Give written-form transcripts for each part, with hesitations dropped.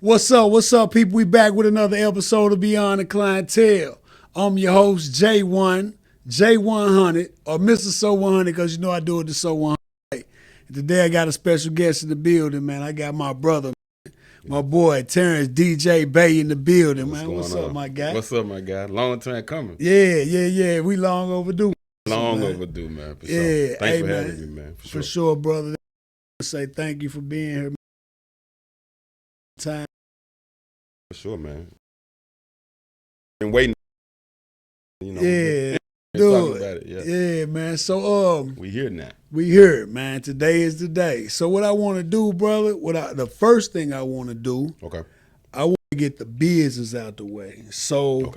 What's up, people? We back with another episode of Beyond the Clientele. I'm your host, J1, J100, or Mr. So 100, because you know I do it the So 100. Today I got a special guest in the building, man. I got my brother, my boy, Terrence DJ Bay in the building, man. What's up, my guy? What's up, my guy? Long time coming. Yeah. We long overdue. Long overdue, man. For sure. Thanks for having me, man. For sure, brother. I say thank you for being here. Time. For sure, man. Been waiting. You know. Yeah. Talking about it. Yeah, man. So we here now. We here, man. Today is the day. So what I want to do, brother, the first thing I want to do, I want to get the business out the way. So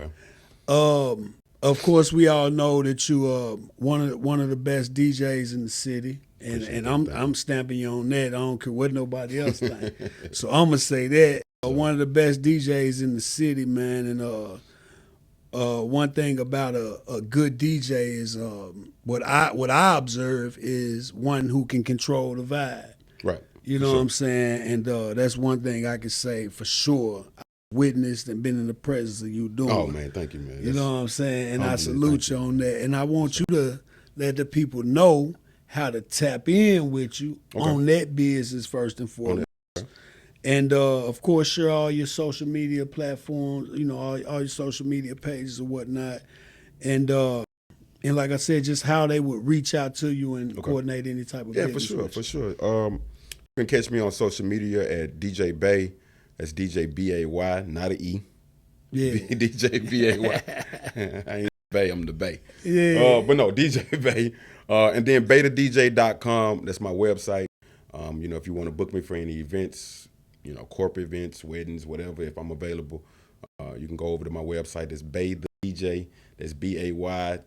of course we all know that you one of the best DJs in the city. And I'm stamping you on that. I don't care what nobody else think. So I'm gonna say that one of the best DJs in the city, man. And one thing about a good DJ is what I observe is one who can control the vibe. Right. You know what I'm saying? And that's one thing I can say for sure. I witnessed and been in the presence of you doing. Oh man, thank you, man. You know what I'm saying? And I salute you on that. And I want you to let the people know how to tap in with you on that business first and foremost. And, of course, share all your social media platforms, you know, all your social media pages and whatnot. And like I said, just how they would reach out to you and coordinate any type of business. For sure. You can catch me on social media at DJ Bay. That's DJ B-A-Y, not an E. Yeah. DJ B-A-Y. I ain't Bay, I'm the Bay. Yeah. But no, DJ Bay. And then pt.1.com, that's my website. You know, if you want to book me for any events, you know, corporate events, weddings, whatever, if I'm available, you can go over to my website. It's Bay the DJ. That's BAYTHE.DJ.com.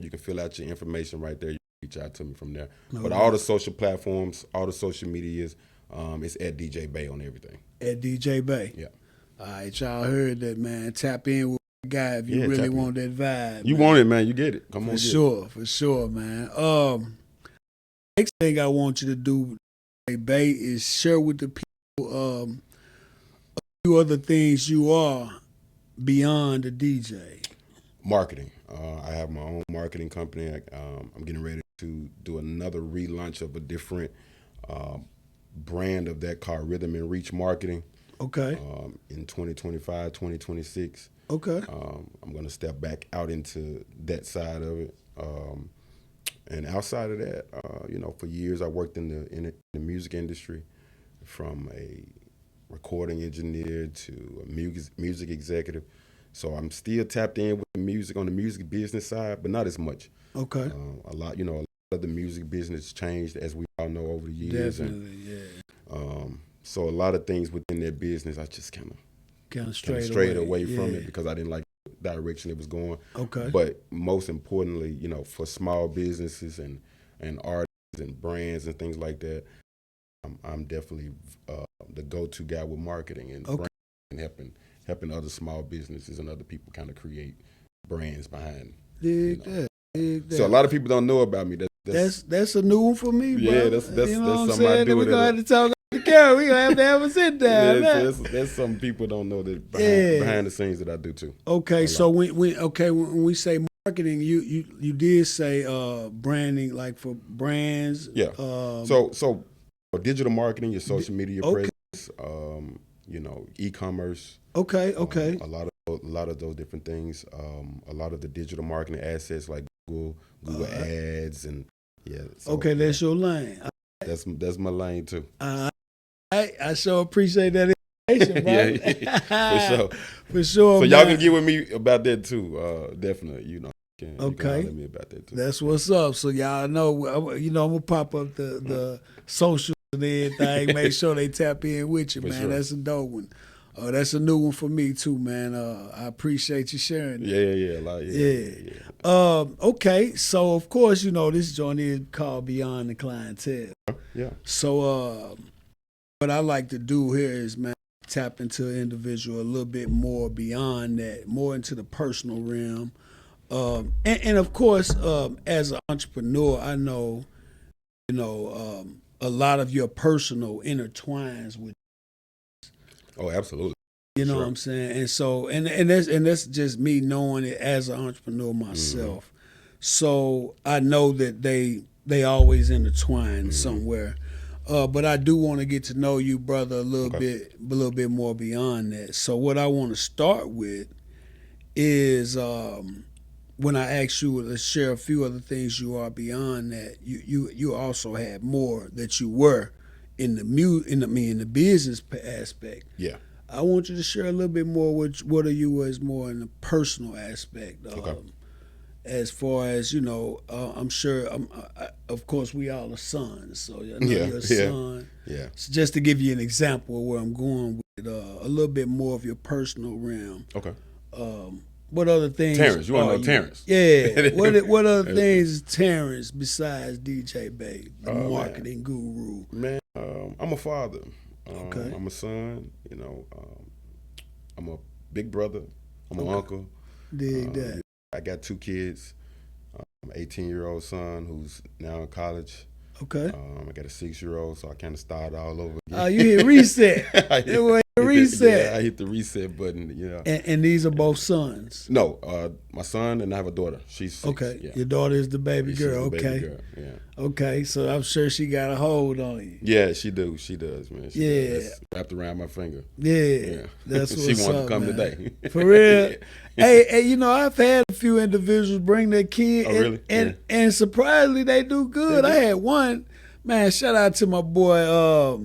You can fill out your information right there. You can reach out to me from there. But all the social platforms, all the social medias, it's at DJ Bay on everything. At DJ Bay. Yeah. All right, y'all heard that, man. Tap in with the guy if you really want that vibe. You want it, man. You get it. Come on, for sure, man. Next thing I want you to do, Bay, is share with the people a few other things you are beyond the DJ. Marketing. I have my own marketing company. I'm getting ready to do another relaunch of a different brand of that called Rhythm and Reach Marketing. Okay. In 2025, 2026. Okay. I'm going to step back out into that side of it. And outside of that, you know, for years I worked in the music industry, from a recording engineer to a music executive. So I'm still tapped in with the music on the music business side, but not as much. Okay. A lot of the music business changed, as we all know, over the years. Definitely, yeah. So a lot of things within that business, I just kind of strayed away from it because I didn't like the direction it was going. Okay. But most importantly, you know, for small businesses and artists and brands and things like that, I'm definitely the go-to guy with marketing and brand and helping other small businesses and other people kind of create brands behind. Dig that. So a lot of people don't know about me. That's a new one for me, bro. Yeah, that's you know something I do. We're going to have to talk on the camera. We're going to have a sit down. That's some people don't know that behind the scenes that I do too. Okay, so when we say marketing, you did say branding, like for brands. Yeah. So for digital marketing, your social media presence, you know, e-commerce. Okay. A lot of those different things. A lot of the digital marketing assets like Google Ads and So, that's your lane. That's my lane too. I sure appreciate that information, bro. For sure. So y'all can get with me about that too. Definitely, you know. You can holler me about that too. That's what's up. So y'all know, you know, I'm gonna pop up the socials and everything. Make sure they tap in with you, man. Sure. That's a dope one. That's a new one for me too, man. I appreciate you sharing that. Yeah. Okay, so of course, you know, this joint is called Beyond the Clientele. Yeah. So what I like to do here is, man, tap into an individual a little bit more beyond that, more into the personal realm. And of course, as an entrepreneur, I know, you know, a lot of your personal intertwines with. Oh, absolutely. You know what I'm saying? And so and that's just me knowing it as an entrepreneur myself. Mm-hmm. So I know that they always intertwine somewhere. But I do want to get to know you, brother, a little bit more beyond that. So what I want to start with is when I asked you to share a few other things you are beyond that, you also had more that you were in the business aspect. Yeah. I want you to share a little bit more what are you as more in the personal aspect. As far as, I'm sure, of course, we all are sons, so I know you're a son. Yeah. So just to give you an example of where I'm going with a little bit more of your personal realm. Okay. What other things? Terrence, you want to know Terrence? Yeah. What other things is Terrence besides DJ Bay, the marketing guru? Man, I'm a father. Okay. I'm a son. I'm a big brother. I'm an uncle. Dig that. I got 2 kids. I'm an 18-year-old son who's now in college. Okay. I got a 6-year-old, so I kind of started all over again. Oh, you hit reset. Reset. I hit the reset button. And these are both sons. No, my son and I have a daughter. She's 6. Okay. Yeah. Your daughter is the baby girl. She's the baby girl. Yeah. Okay, so I'm sure she got a hold on you. Yeah, she does, man. She does. That's wrapped around my finger. Yeah. That's what's she wanted up, to come man. today. For real. Hey, I've had a few individuals bring their kid, and surprisingly they do good. I had one, man. Shout out to my boy,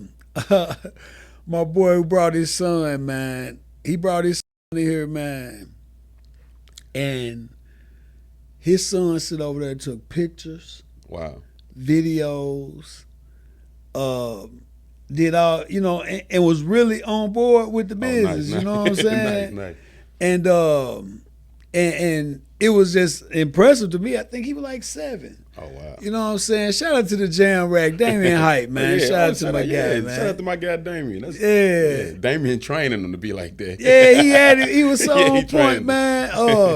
my boy who brought his son, man. He brought his son in here, man, and his son sit over there and took pictures. Wow. Videos, did all, and was really on board with the business. Nice. You know what I'm saying? Nice. And it was just impressive to me. I think he was like 7. Oh wow. You know what I'm saying? Shout out to the Jam Rack, Damien Hype, man. Shout out to my guy, man. Shout out to my guy Damien. Damien training him to be like that. Yeah, he was so on point, man.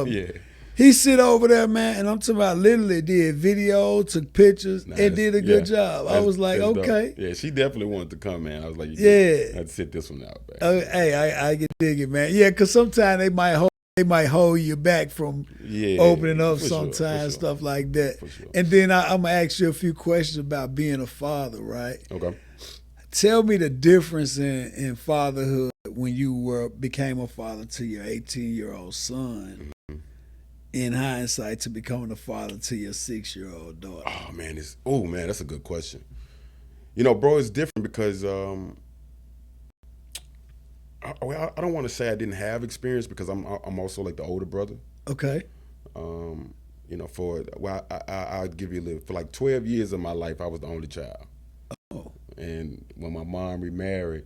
Yeah. He sit over there, man, and I'm talking about literally did video, took pictures, and did a good job. I was like, okay. Dope. Yeah, she definitely wanted to come, man. I was like, I had to sit this one out, man. Hey, I can dig it, man. Yeah, because sometimes they might hold you back from opening up sometimes, stuff like that. Sure. And then I'm going to ask you a few questions about being a father, right? Okay. Tell me the difference in fatherhood when you became a father to your 18-year-old son. Mm-hmm. In hindsight, to becoming a father to your 6-year-old daughter? Oh man, that's a good question. Bro, it's different because I don't want to say I didn't have experience because I'm also like the older brother. Okay. I'll give you a little. For like 12 years of my life, I was the only child. Oh. And when my mom remarried,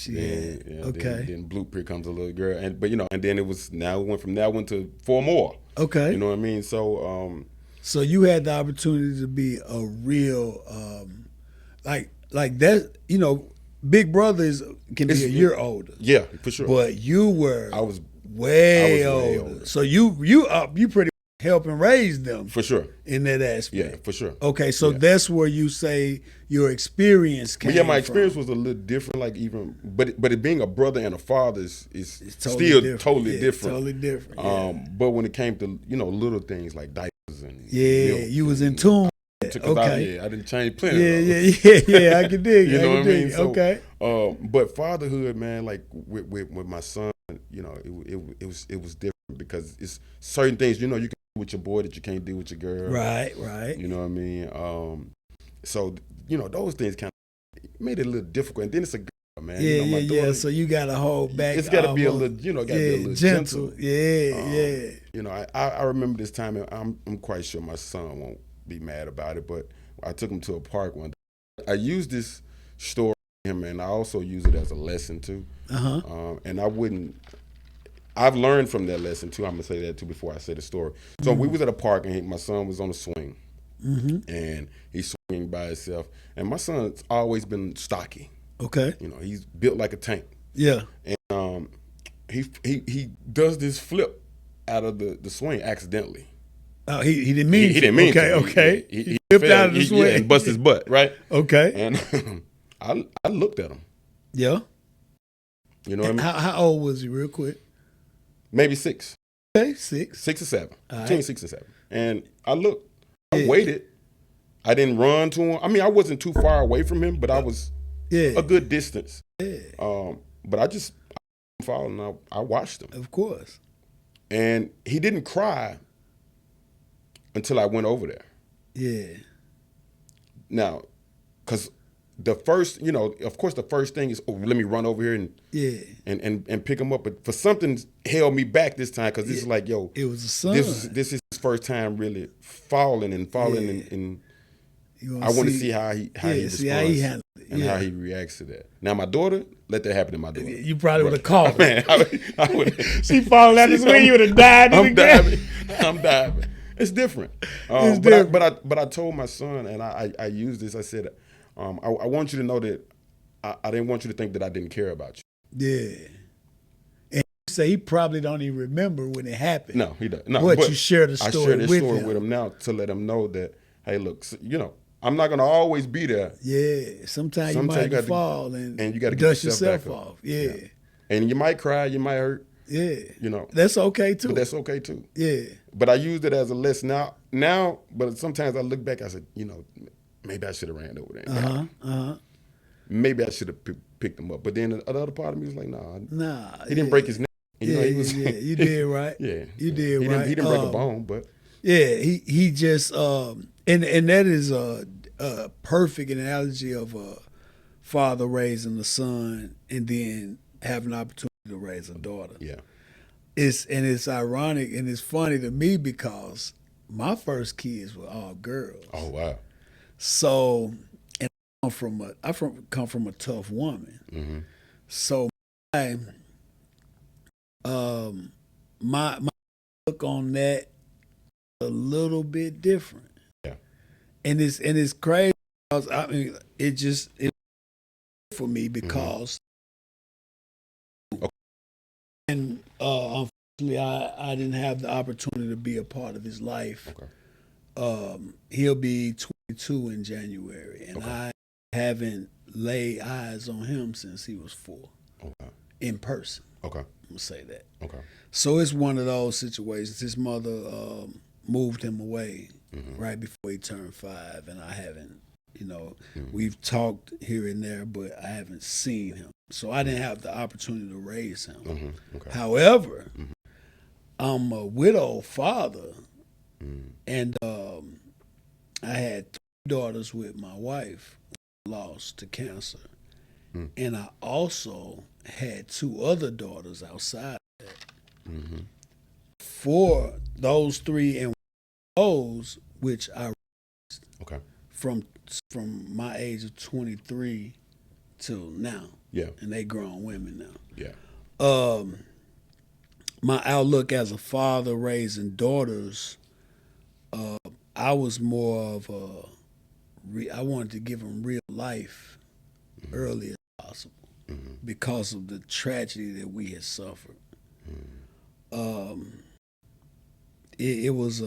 then Blueprint comes a little girl, and then it went from that one to 4 more. Okay. You know what I mean? So so you had the opportunity to be a real like that, big brothers can be a year older. Yeah, for sure. But I was way older. So you pretty helping raise them. For sure. In that aspect. Yeah, for sure. Okay, so that's where you say your experience came my experience was a little different, but it being a brother and a father is totally still different. Totally different. Totally different. But when it came to, little things like diapers and milk, you was in tune. Okay. I didn't change plenty. Yeah. I can dig it. You know what I mean? So, okay. But fatherhood, man, like with my son, it was different because it's certain things, you can do with your boy that you can't do with your girl. Right. You know what I mean? So those things kind of made it a little difficult. And then it's a girl, man. My daughter, so you got to hold back. It's got to be a little, be a little gentle. Yeah. I remember this time, and I'm quite sure my son won't be mad about it, but I took him to a park one day. I used this story with him, and I also use it as a lesson too. And I've learned from that lesson too. I'm gonna say that too before I say the story. So we was at a park, and my son was on a swing, and he's swinging by himself. And my son's always been stocky. Okay. He's built like a tank. Yeah. And he does this flip out of the swing accidentally. Oh, he didn't mean. He didn't mean to. Okay. He flipped fell, out of his way and busted his butt, right? Okay. And I looked at him. Yeah. You know what I mean? How old was he, real quick? Maybe 6. Okay, 6. 6 or 7. All Between right. 6 and 7. And I looked. I waited. I didn't run to him. I mean, I wasn't too far away from him, but I was a good distance. Yeah. But I just followed and I watched him. Of course. And he didn't cry until I went over there. Yeah. Now, because the first, of course, the first thing is, let me run over here and pick him up. But for something held me back this time because this is like, yo, it was a son. This is his first time really falling, and I want to see how he responds and how he reacts to that. Now, my daughter, let that happen to my daughter. You probably would have called her. I would. She falling out this way, you would have died. I'm diving. It's different. It's different. But I told my son, and I used this. I said, I want you to know that I didn't want you to think that I didn't care about you. Yeah. And you say he probably don't even remember when it happened. No, he doesn't. No, but you share the story with him. I share this story with him now to let him know that, hey, look, I'm not going to always be there. Yeah. Sometimes you might have to fall and you got to dust yourself off. Yeah. And you might cry, you might hurt. Yeah. That's okay too. But that's okay too. Yeah. But I used it as a lesson now, but sometimes I look back, I said, maybe I should have ran over there. Maybe I should have picked him up. But then the other part of me was like, nah. He didn't break his neck. You did right. Yeah. You did right. He didn't break a bone, but. Yeah, he just, and that is a perfect analogy of a father raising a son and then having an opportunity to raise a daughter. Yeah. It's ironic and it's funny to me because my first kids were all girls. Oh wow! So, and I come from a tough woman. Mm-hmm. So my look on that a little bit different. Yeah. And it's crazy because it for me because and unfortunately I didn't have the opportunity to be a part of his life. Okay. He'll be 22 in January, and I haven't laid eyes on him since he was 4. Okay. In person. Okay. I'm gonna say that. Okay. So it's one of those situations. His mother moved him away right before he turned 5, and I haven't. We've talked here and there, but I haven't seen him. So I didn't have the opportunity to raise him. Okay. However, I'm a widowed father, and I had 3 daughters with my wife who lost to cancer. And I also had 2 other daughters outside of that. For those 3 and those which I raised from my age of 23 till now. Yeah. And they grown women now. Yeah. My outlook as a father raising daughters, I was more of I wanted to give them real life early as possible because of the tragedy that we had suffered. It was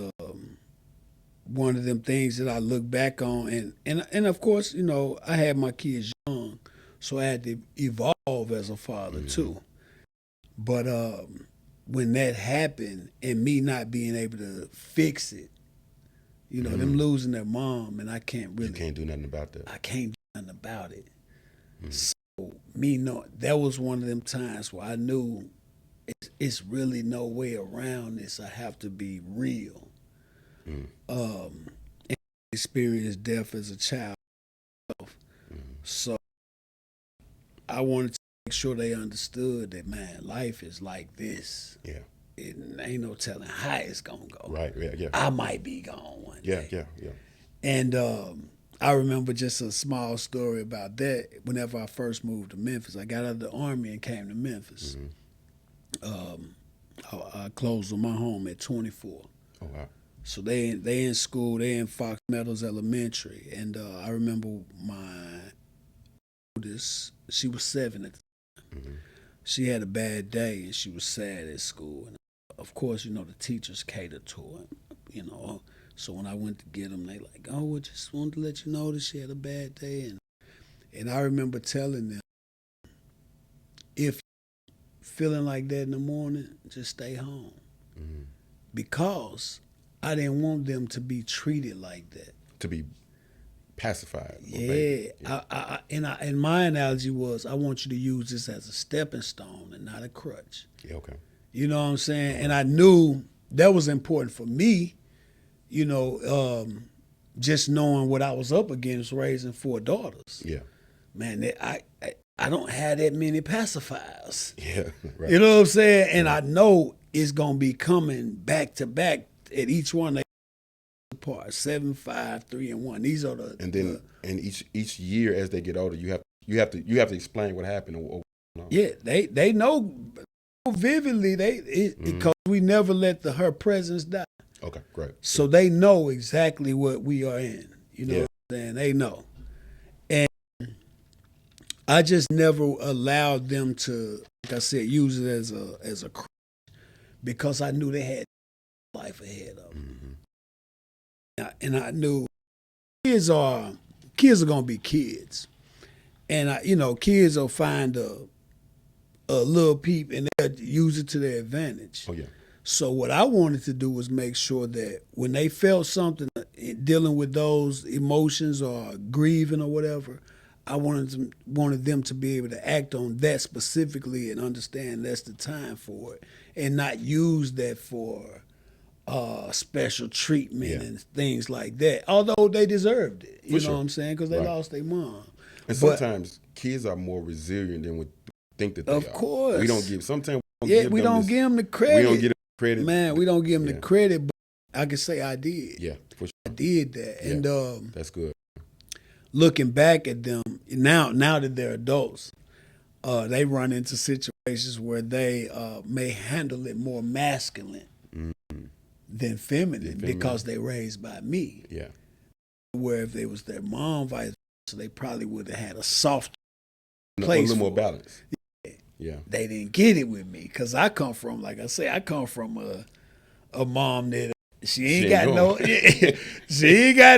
one of them things that I look back on, and of course, I had my kids young, so I had to evolve as a father too. But when that happened, and me not being able to fix it, them losing their mom, and I can't really. You can't do nothing about that. I can't do nothing about it. So that was one of them times where I knew it's really no way around this. I have to be real. And experienced death as a child. So I wanted to make sure they understood that, man, life is like this. Yeah. It ain't no telling how it's gonna go. Right. Yeah. I might be gone one day. Yeah. And I remember just a small story about that. Whenever I first moved to Memphis, I got out of the Army and came to Memphis. I closed on my home at 24. Oh wow. So they in school. They in Fox Meadows Elementary, and I remember my oldest. She was 7 at the time. She had a bad day, and she was sad at school. And of course, the teachers catered to her. you know. So when I went to get them, they like, oh, we just wanted to let you know that she had a bad day. And I remember telling them, if you're feeling like that in the morning, just stay home. Mm-hmm. Because I didn't want them to be treated like that. To be pacified. Yeah. And my analogy was, I want you to use this as a stepping stone and not a crutch. Yeah, okay. You know what I'm saying? And I knew that was important for me, you know, just knowing what I was up against raising 4 daughters. Yeah. Man, I don't have that many pacifiers. Yeah, right. You know what I'm saying? And I know it's going to be coming back to back at each one. They apart 7, 5, 3, and 1. These are the. And then and each year as they get older, you have to explain what happened. Yeah, they know vividly. Because we never let her presence die. Okay, great. So they know exactly what we are in. You know what I'm saying? They know. And I just never allowed them to, like I said, use it as a crutch, because I knew they had life ahead of them. Mm-hmm. And I knew kids are gonna be kids, and kids will find a little peep and they'll use it to their advantage. Oh yeah. So what I wanted to do was make sure that when they felt something dealing with those emotions or grieving or whatever, I wanted them to be able to act on that specifically and understand that's the time for it, and not use that for special treatment and things like that. Although they deserved it, you know what I'm saying, because they lost their mom. And sometimes kids are more resilient than we think that they are. Of course, we don't give. Sometimes we don't give them the credit. We don't give them credit, man. We don't give them the credit. But I can say I did. Yeah, for sure. I did that, and that's good. Looking back at them now that they're adults, they run into situations where they may handle it more masculine than feminine because they raised by me. Yeah. Where if they was their mom, vice versa, they probably would have had a soft place, a little more balance. Yeah. They didn't get it with me because I come from, like I say, a mom that she ain't got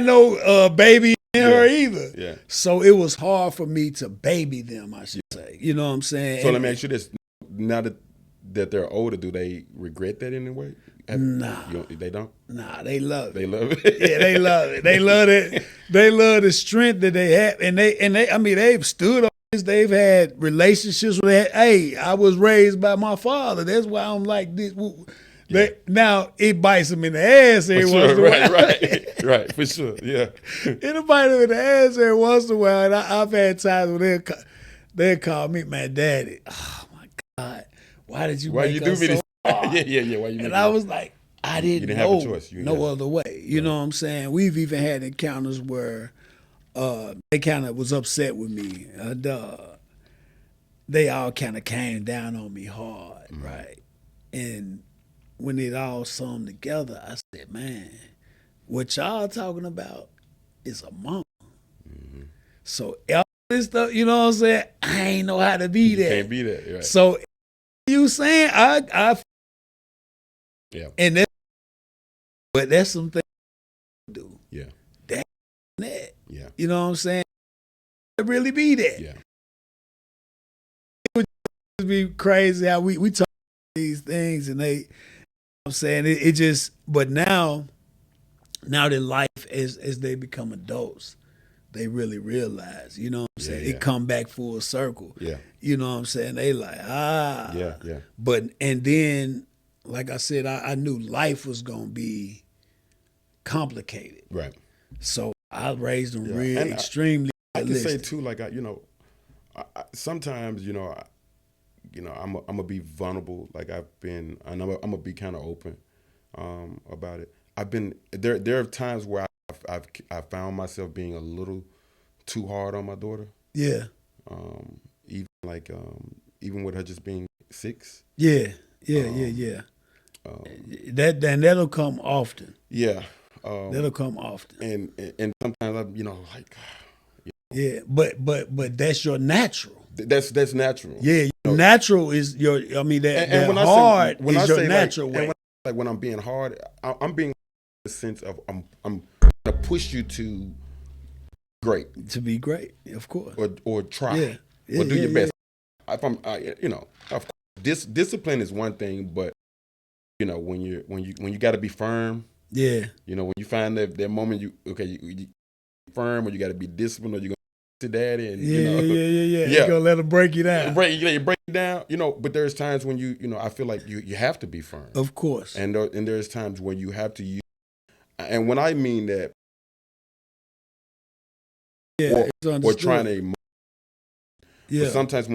no baby in her either. Yeah. So it was hard for me to baby them, I should say. You know what I'm saying? So let me ask you this: now that they're older, do they regret that in any way? Nah. They don't? Nah, they love it. They love it? Yeah, they love it. They love it. They love the strength that they have. And they've stood on this. They've had relationships where hey, I was raised by my father. That's why I'm like this. Now, it bites them in the ass every once in a while. Right, for sure, yeah. It'll bite them in the ass every once in a while. And I've had times when they'll call me, my daddy. Oh, my God. Why did you make us so hard? Yeah. Why you? And I was like, I didn't know. Have a choice. No other way. You know what I'm saying? We've even had encounters where they kind of was upset with me. They all kind of came down on me hard, right? And when it all summed together, I said, man, what y'all talking about is a mom. Mm-hmm. So all this stuff, you know what I'm saying? I ain't know how to be that. Can't be that, right? So you saying I yeah. And but that's some things to do. Yeah. That. Yeah. You You know what I'm saying? It really be that. Yeah. It would be crazy how we talk these things and they, I'm saying it just, but now that life as they become adults, they really realize, you know what I'm saying? It come back full circle. Yeah. You know what I'm saying? They like, Yeah. But, and then, like I said, I knew life was going to be complicated. Right. So I raised them and extremely I can realistic. say too, like, sometimes, I'm gonna be vulnerable. Like I've been, and I'm gonna be kind of open about it. I've been there. There are times where I've found myself being a little too hard on my daughter. Yeah. Even with her just being 6. Yeah. That'll come often. Yeah. That'll come often. And sometimes I'm, Yeah, but that's your natural. That's natural. Yeah, natural is your. I mean, that when hard when is I your say natural way. When I'm being hard, I'm being a sense of I'm gonna push you to great, to be great, of course, or try, yeah, or do your yeah. best. If I'm, of course, discipline is one thing, but when you got to be firm. Yeah. When you find that moment, you firm, or you got to be disciplined, or you're gonna to daddy, and yeah. yeah, You're gonna let them break you down. You break it down, but there's times when I feel like you have to be firm. Of course. And there's times when you have to use, and when I mean that, or trying to, but sometimes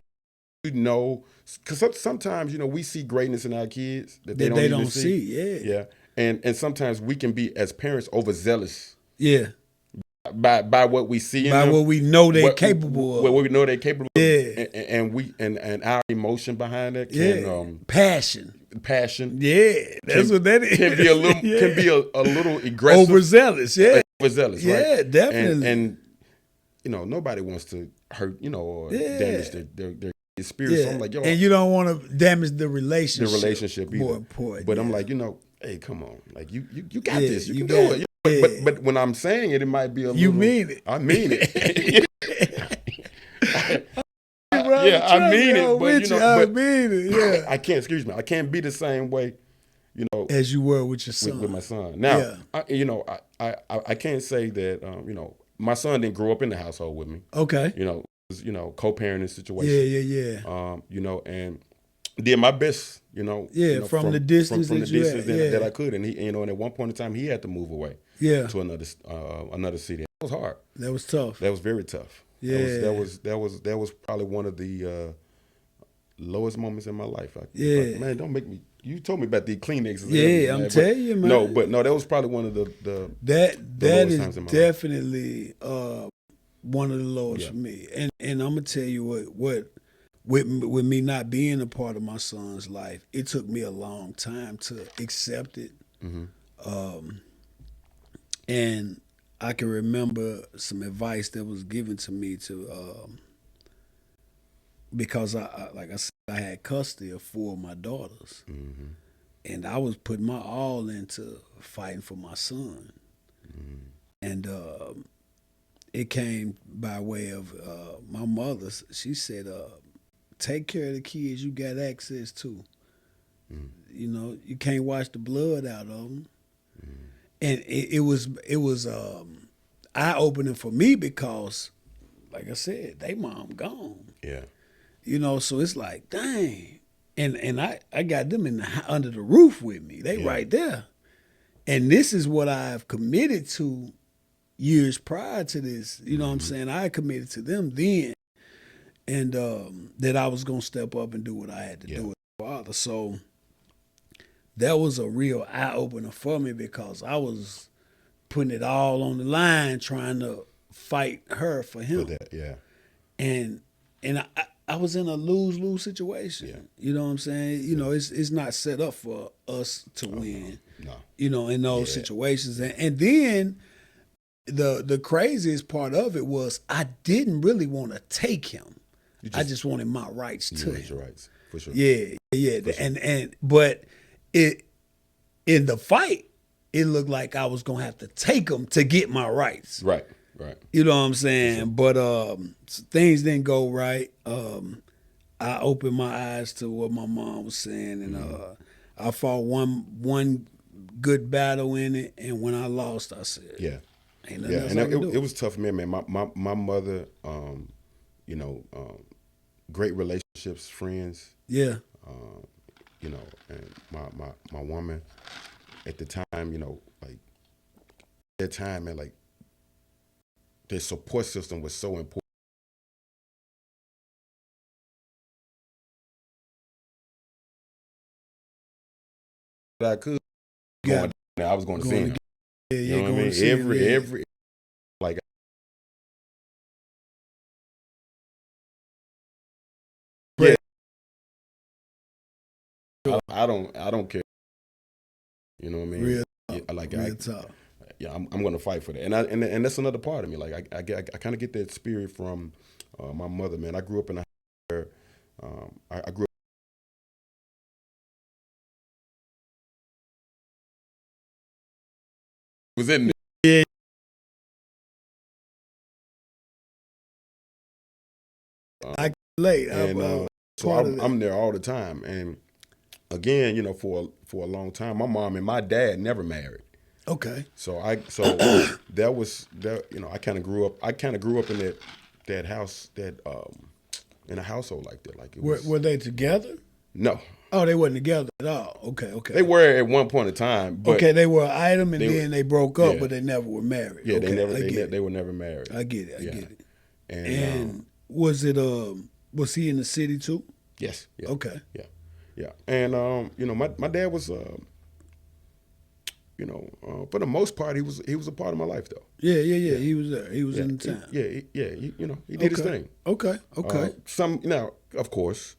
because sometimes we see greatness in our kids that they don't even see. Yeah, and sometimes we can be, as parents, overzealous. Yeah. By what we see in by them, what we know they're capable of. What we know they're capable of. Yeah. And our emotion behind it passion. Yeah, that's what that is. Can be a little can be a little aggressive. Overzealous, Overzealous, right? Yeah, definitely. And nobody wants to hurt, or damage their spirit. So I'm like, and you don't want to damage the relationship. The relationship either. More important. But I'm like, hey, come on. Like you got this. You can do it. But when I'm saying it, it might be a little. You mean it. I mean it. I mean it. But I mean it. Yeah. I can't be the same way, as you were with your son. With my son. Now, I can't say that my son didn't grow up in the household with me. Okay. It was, co-parenting situation. Yeah. And did my best, from the distance that I could. And he, and at one point in time, he had to move away. Yeah. To another city. That was hard. That was tough. That was very tough. Yeah. That was probably one of the lowest moments in my life. Man, don't make me. You told me about the Kleenexes. Yeah, I'm telling you, man. No, that was probably one of the that lowest is times in my definitely one of the lowest for me. And I'm gonna tell you what with me not being a part of my son's life, it took me a long time to accept it. Mm-hmm. And I can remember some advice that was given to me because like I said, I had custody of 4 of my daughters, mm-hmm. and I was putting my all into fighting for my son, and it came by way of my mother. She said, "Take care of the kids you got access to. You can't wash the blood out of them." And it was eye opening for me because, like I said, they mom gone. Yeah. So it's like, dang. And I got them under the roof with me. They right there. And this is what I've committed to years prior to this. You know what I'm saying? I committed to them then, and that I was gonna step up and do what I had to do as a father. So that was a real eye opener for me because I was putting it all on the line, trying to fight her for him. For that, yeah. And I was in a lose-lose situation. Yeah. You know what I'm saying? It's not set up for us to win. No. In those situations. And then the craziest part of it was I didn't really want to take him. I just wanted my rights to him. Your rights, for sure. Yeah. For sure. But in the fight, it looked like I was gonna have to take him to get my rights. Right. You know what I'm saying? Sure. But things didn't go right. I opened my eyes to what my mom was saying, and I fought one good battle in it, and when I lost, I said, ain't nothing else I can do. It was tough, man. My mother, great relationships, friends. Yeah. And my woman at the time, like that time, man, like their support system was so important. I could going down, I was going to see him. Yeah, you know what I mean? Every like I don't care. You know what I mean? Real tough. Yeah, I'm going to fight for that, and that's another part of me. Like I kind of get that spirit from my mother, man. I grew up in a where I grew up. was in there. Yeah. I can relate. And so I'm there all the time. And again, you know, for a long time, my mom and my dad never married. Okay. So that was that. You know, I kind of grew up in that house in a household like that. Like were they together? No. Oh, they wasn't together at all. Okay. They were at one point in time. But okay, they were an item, and then they broke up, but they never were married. Yeah, okay, they were never married. I get it. I get it. And was it was he in the city too? Yes. Yeah. Okay. Yeah. And you know, my dad was you know, for the most part, he was a part of my life though. Yeah. He was there. He was in the town. You know, he did his thing. Okay. Now, of course,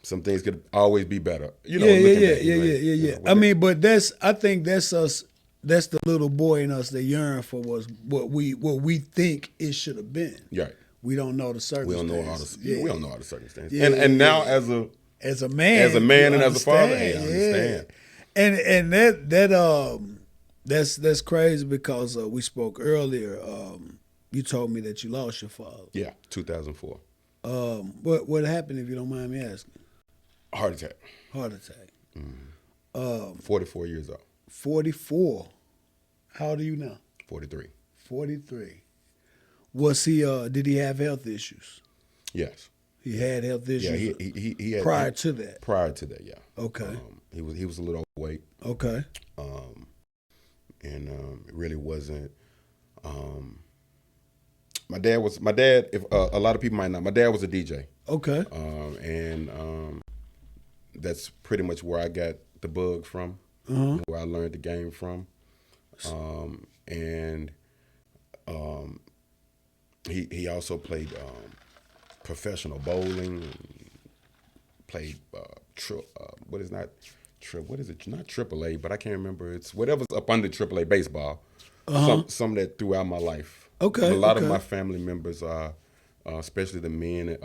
some things could always be better. You know. Yeah. I mean, but I think that's us. That's the little boy in us that yearn for was what we think it should have been. Right. We don't know the circumstances. We don't know all the circumstances. And now as a man and as a father, I understand. And that's crazy because we spoke earlier. You told me that you lost your father. Yeah, 2004. What happened, if you don't mind me asking? Heart attack. Mm-hmm. 44 years old. 44. How old are you now? 43. 43. Was he? Did he have health issues? Yes. He had health issues. Yeah, he had prior to that. Prior to that, yeah. Okay. He was a little overweight. Okay. And it really wasn't. My dad. If a lot of people might know, my dad was a DJ. Okay. And that's pretty much where I got the bug from. Where I learned the game from. He also played professional bowling. Played what is it? Not AAA, but I can't remember. It's whatever's up under AAA baseball. Some that throughout my life. Okay. A lot of my family members are, especially the men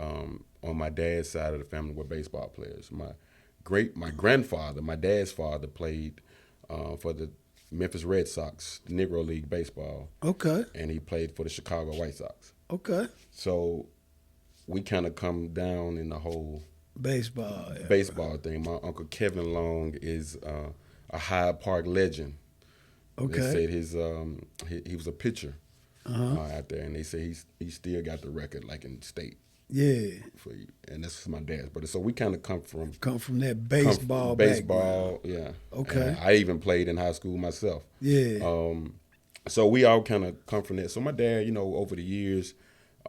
on my dad's side of the family, were baseball players. My grandfather, my dad's father, played for the Memphis Red Sox, the Negro League baseball. Okay. And he played for the Chicago White Sox. Okay. So we kind of come down in the whole baseball thing. My uncle Kevin Long is a Hyde Park legend. Okay. They said he was a pitcher out there, and they say he still got the record like in state. Yeah. And that's my dad's brother. So we kind of come from that baseball background. Yeah. Okay. And I even played in high school myself. Yeah. So we all kind of come from that. So my dad, you know, over the years,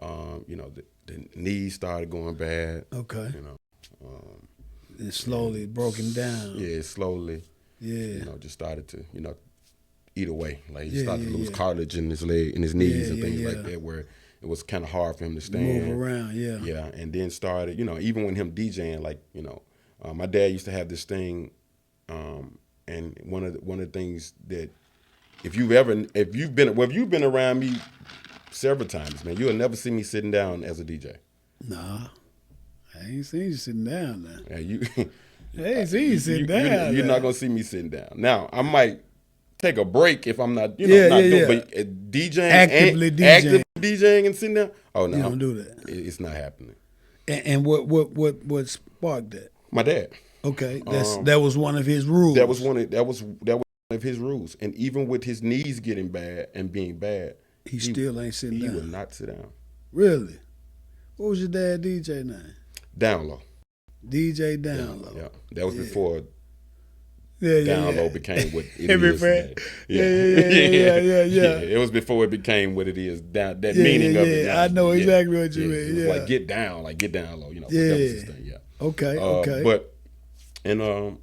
you know, the knees started going bad. Okay. You know. And slowly broken down. Yeah, slowly. Yeah. You know, just started to, you know, eat away. Like he started to lose cartilage in his leg, in his knees and things like that, where it was kind of hard for him to stand. Move around, yeah. Yeah, and then started, you know, even when him DJing, like, you know, my dad used to have this thing, and one of the things that if you've been around me several times, man, you'll never see me sitting down as a DJ. Nah, I ain't seen you sitting down now. Yeah, you. I ain't seen you sitting down. You're not gonna see me sitting down. Now I might take a break if I'm not, you know, but DJing, actively DJing and sitting down. Oh no, you don't do that. It's not happening. And what sparked that? My dad. Okay, that was one of his rules. That was one of his rules. And even with his knees getting bad and being bad, he still ain't sitting down. He would not sit down. Really? What was your dad DJ name? Down Low. DJ Down Low. Yeah, that was before Down Low became what it is today. Yeah. It was before it became what it is. That meaning of it. I know exactly what you mean. It was like get down low. You know, that was his thing. Yeah. Okay. But you know,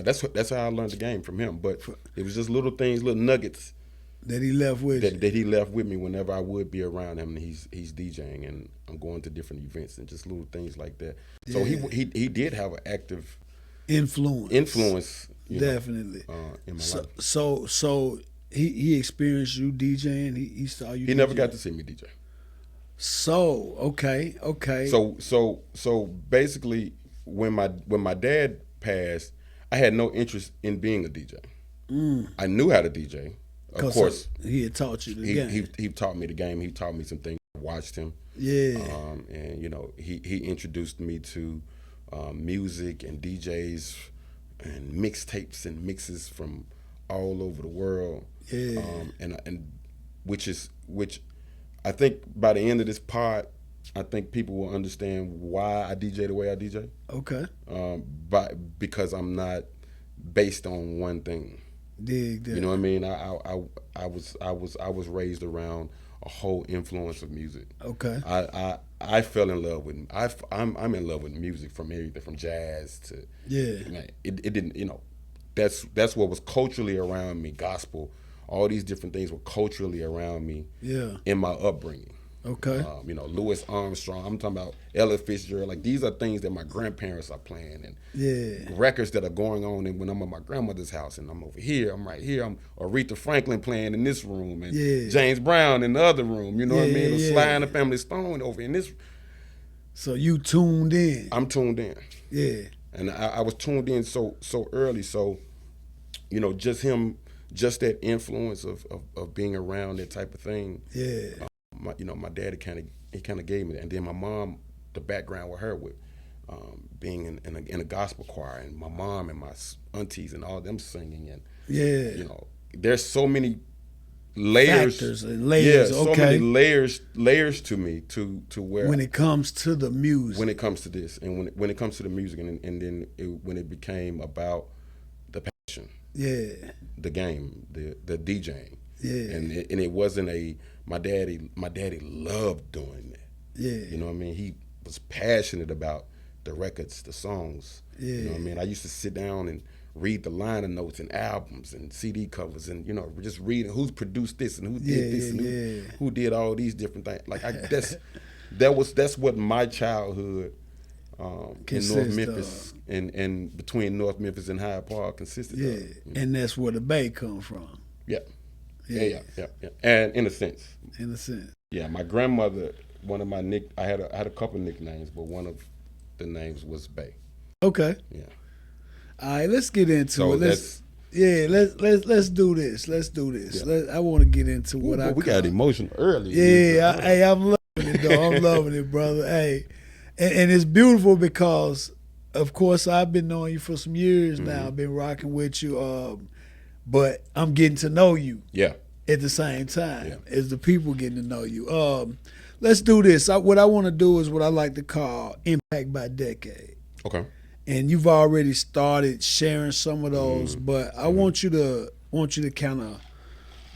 that's how I learned the game from him. But it was just little things, little nuggets that he left with that he left with me whenever I would be around him. And he's DJing and I'm going to different events and just little things like that. So he did have an active influence. Definitely. In my life. So he experienced you DJing. He saw you. He never got to see me DJ. So okay. So basically, when my dad passed, I had no interest in being a DJ. I knew how to DJ. Of course, he had taught you the game. He taught me the game. He taught me some things. I watched him. Yeah. And you know, he introduced me to music and DJs and mixtapes and mixes from all over the world. Yeah. And which I think by the end of this pod, I think people will understand why I DJ the way I DJ. Okay. Because I'm not based on one thing. Dig that. You know what I mean? I was raised around a whole influence of music. Okay. I fell in love with. I'm in love with music, from everything from jazz to. Yeah. Man, it didn't, you know, that's what was culturally around me. Gospel, all these different things were culturally around me. Yeah. In my upbringing. Okay. You know, Louis Armstrong. I'm talking about Ella Fitzgerald. Like, these are things that my grandparents are playing, and records that are going on. And when I'm at my grandmother's house, and I'm over here, I'm right here. I'm Aretha Franklin playing in this room, and James Brown in the other room. You know what I mean? Sly and the Family Stone over in this. So you tuned in. I'm tuned in. Yeah. And I was tuned in so early. So, you know, just that influence of being around that type of thing. Yeah. My daddy kind of gave me that, and then my mom, the background with her with being in a gospel choir, and my mom and my aunties and all them singing, and you know, there's so many layers, factors and layers. Yeah, so many layers to me to where when it comes to the music, when it comes to this, and when it comes to the music, and then when it became about the passion, the game, the DJing. Yeah. And it wasn't my daddy loved doing that. Yeah. You know what I mean? He was passionate about the records, the songs. Yeah. You know what I mean? I used to sit down and read the liner notes and albums and CD covers, and, you know, just reading who's produced this and who did this and who did all these different things. Like, that's what my childhood in North Memphis and between North Memphis and Hyde Park consisted of. You know? And that's where the Bay come from. Yeah. Yeah. And in a sense. Yeah, my grandmother, one of my I had a couple nicknames, but one of the names was Bay. Okay. Yeah. All right, let's get into it. Let's do this. Yeah. I want to get into what we got emotional early. Yeah, I'm loving it though. I'm loving it, brother. Hey, and it's beautiful because, of course, I've been knowing you for some years now. I've been rocking with you. But I'm getting to know you at the same time as the people getting to know you. Let's do this. What I want to do is what I like to call impact by decade. Okay. And you've already started sharing some of those, but I want you to kind of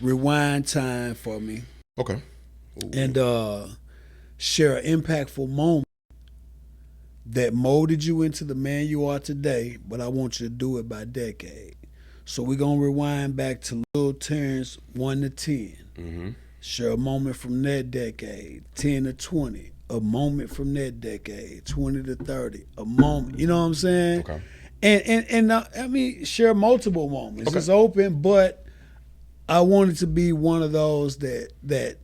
rewind time for me. Okay. Ooh. And share an impactful moment that molded you into the man you are today, but I want you to do it by decade. So we're going to rewind back to Lil Terrence 1 to 10. Mm-hmm. Share a moment from that decade, 10 to 20. A moment from that decade, 20 to 30. A moment, you know what I'm saying? Okay. And I mean, share multiple moments. Okay. It's open, but I want it to be one of those that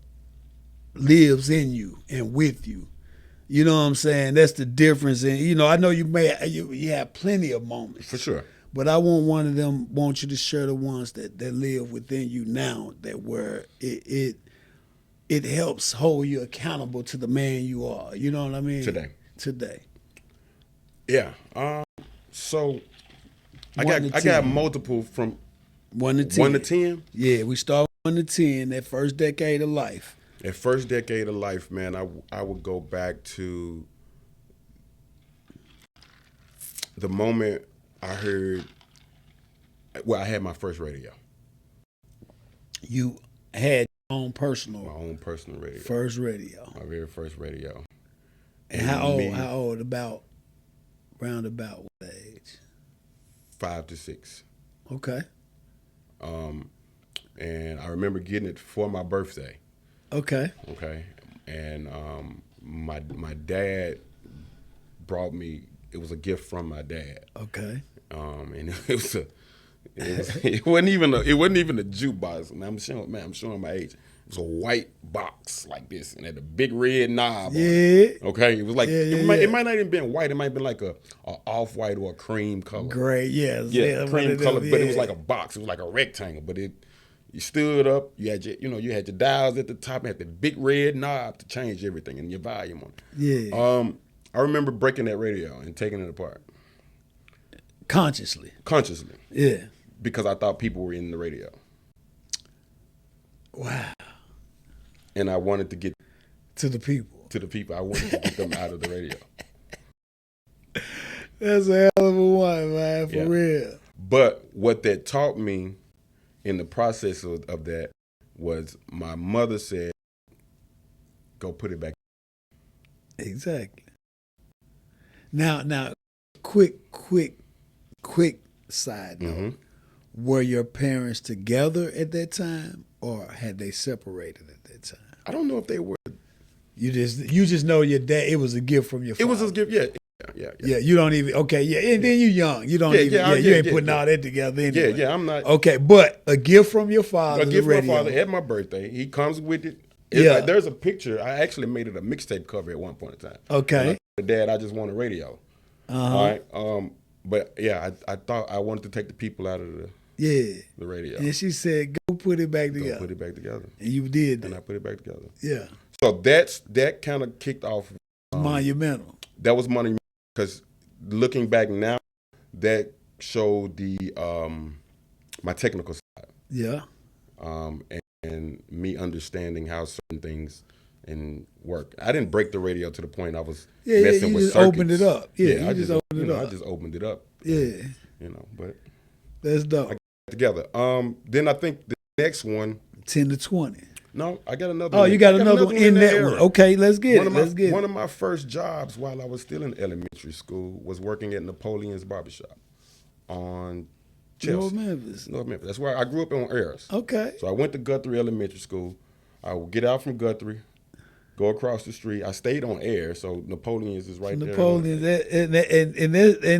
lives in you and with you. You know what I'm saying? That's the difference. And, you know, I know you have plenty of moments. For sure. But I want you to share the ones that live within you now, that where it helps hold you accountable to the man you are. You know what I mean? Today. Yeah. So I got multiple from 1 to 10. 1 to 10? Yeah, we start 1 to 10, that first decade of life. That first decade of life, man, I would go back to the moment I had my first radio. You had your own personal? My own personal radio. First radio. My very first radio. And how old? Round about what age? 5 to 6. Okay. And I remember getting it for my birthday. Okay. And my dad brought me. It was a gift from my dad. Okay. And it wasn't even a jukebox. I'm showing my age. It was a white box like this, and had a big red knob on it. Okay, it was like it might not even been white. It might have been like a off-white or a cream color. Gray, yes. Yeah, cream color. But it was like a box. It was like a rectangle. But it You stood up. You had your dials at the top. You had the big red knob to change everything and your volume on it. Yeah. I remember breaking that radio and taking it apart. Consciously. Yeah. Because I thought people were in the radio. Wow. And I wanted to get to the people. I wanted to get them out of the radio. That's a hell of a one, man, for real. But what that taught me in the process of that was my mother said, go put it back. Exactly. Now, quick side note. Mm-hmm. Were your parents together at that time, or had they separated at that time? I don't know if they were. You just know your dad. It was a gift from your father. It was a gift, yeah. Yeah, you don't even, okay, yeah, and then you young. You don't you ain't putting all that together anyway. Yeah, I'm not. Okay, but a gift from your father. A gift from my father at my birthday. He comes with it. Like, there's a picture. I actually made it a mixtape cover at one point in time. Okay. Dad, I just want a radio. All right. But yeah, I thought I wanted to take the people out of the radio. And she said, go put it back together. Go put it back together. And you did that. And I put it back together. Yeah. So that kind of kicked off. Monumental. That was monumental because looking back now, that showed my technical side. Yeah. And me understanding how certain things and work. I didn't break the radio to the point I was messing with circuits. You just opened it up. Yeah, I just opened it up. I just opened it up. Yeah. But that's dope. I got it together. Then I think the next one. 10 to 20. No, I got another one. Oh, you got another one in that one. Okay, let's get it. One of my first jobs while I was still in elementary school was working at Napoleon's Barbershop on Chelsea. North Memphis. That's where I grew up on Ayers. Okay. So I went to Guthrie Elementary School. I would get out from Guthrie, go across the street. I stayed on Ayers, so Napoleon's is right there. Napoleon's, and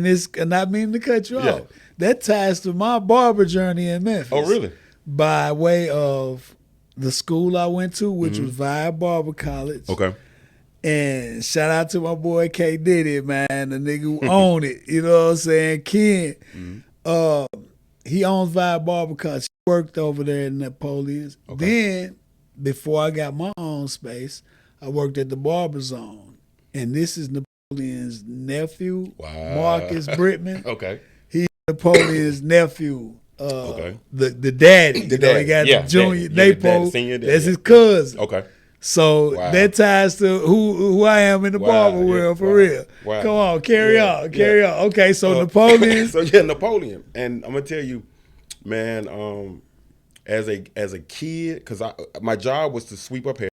it's not meaning to cut you off. That ties to my barber journey in Memphis. Oh, really? By way of the school I went to, which was Via Barber College. Okay. And shout out to my boy K Diddy, man, the nigga who owned it. You know what I'm saying? Ken. He owns Via Barber College. He worked over there in Napoleon's. Okay. Then, before I got my own space, I worked at the Barber Zone. And this is Napoleon's nephew, Marcus Brittman. Okay. He's Napoleon's nephew. The daddy. He got the junior Napo. That's his cousin. Okay. So that ties to who I am in the barber world for real. Wow. Come on, carry on. Okay, so Napoleon. Napoleon. And I'm gonna tell you, man, as a kid, because my job was to sweep up hair.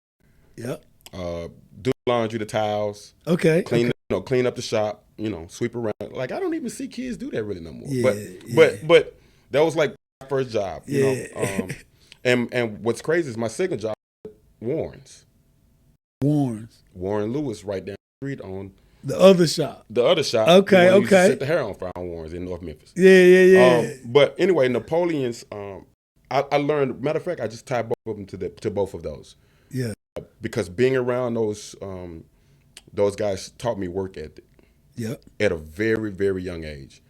Yep. Do laundry, the towels. Okay. Clean up the shop. Sweep around. Like, I don't even see kids do that really no more. Yeah, but that was like my first job. And what's crazy is my second job was Warren Lewis, right down the street on the other shop. Okay. Used to set the hair on fire on Warren's in North Memphis. Yeah. But anyway, Napoleon's. I learned. Matter of fact, I just tied both of them to both of those. Yeah. Because being around those guys taught me work ethic. Yep. At a very, very young age.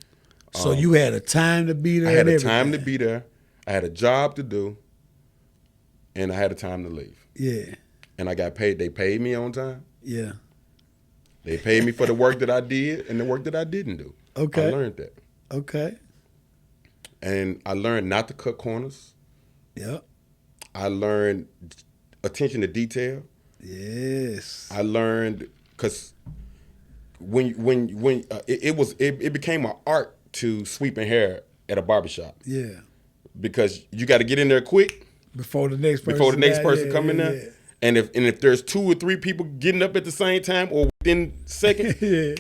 So you had a time to be there. I had a time to be there. I had a job to do, and I had a time to leave. Yeah. And I got paid. They paid me on time. Yeah. They paid me for the work that I did and the work that I didn't do. Okay. I learned that. Okay. And I learned not to cut corners. Yep. I learned attention to detail. Yes. I learned because it became an art to sweeping hair at a barbershop. Yeah. Because you got to get in there quick before the next person come in there. Yeah. And if there's 2 or 3 people getting up at the same time or within seconds, you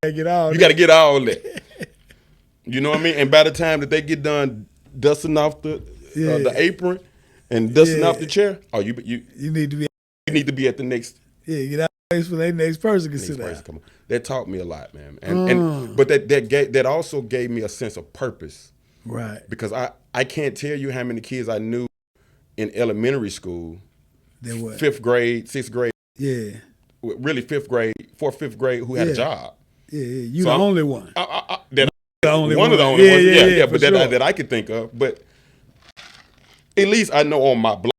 gotta get all. You got to get all that. You know what I mean? And by the time that they get done dusting off the apron and dusting off the chair, you need to be. You need to be at the next. Yeah, get out of the place for the next person can sit down. That taught me a lot, man. But that also gave me a sense of purpose. Right. Because I can't tell you how many kids I knew in elementary school. Then what? 5th grade, 6th grade. Yeah. Really 5th grade, 4th, 5th grade who had a job. Yeah. You the only one. The only one of the only ones. Yeah, but that I could think of. But At least I know on my block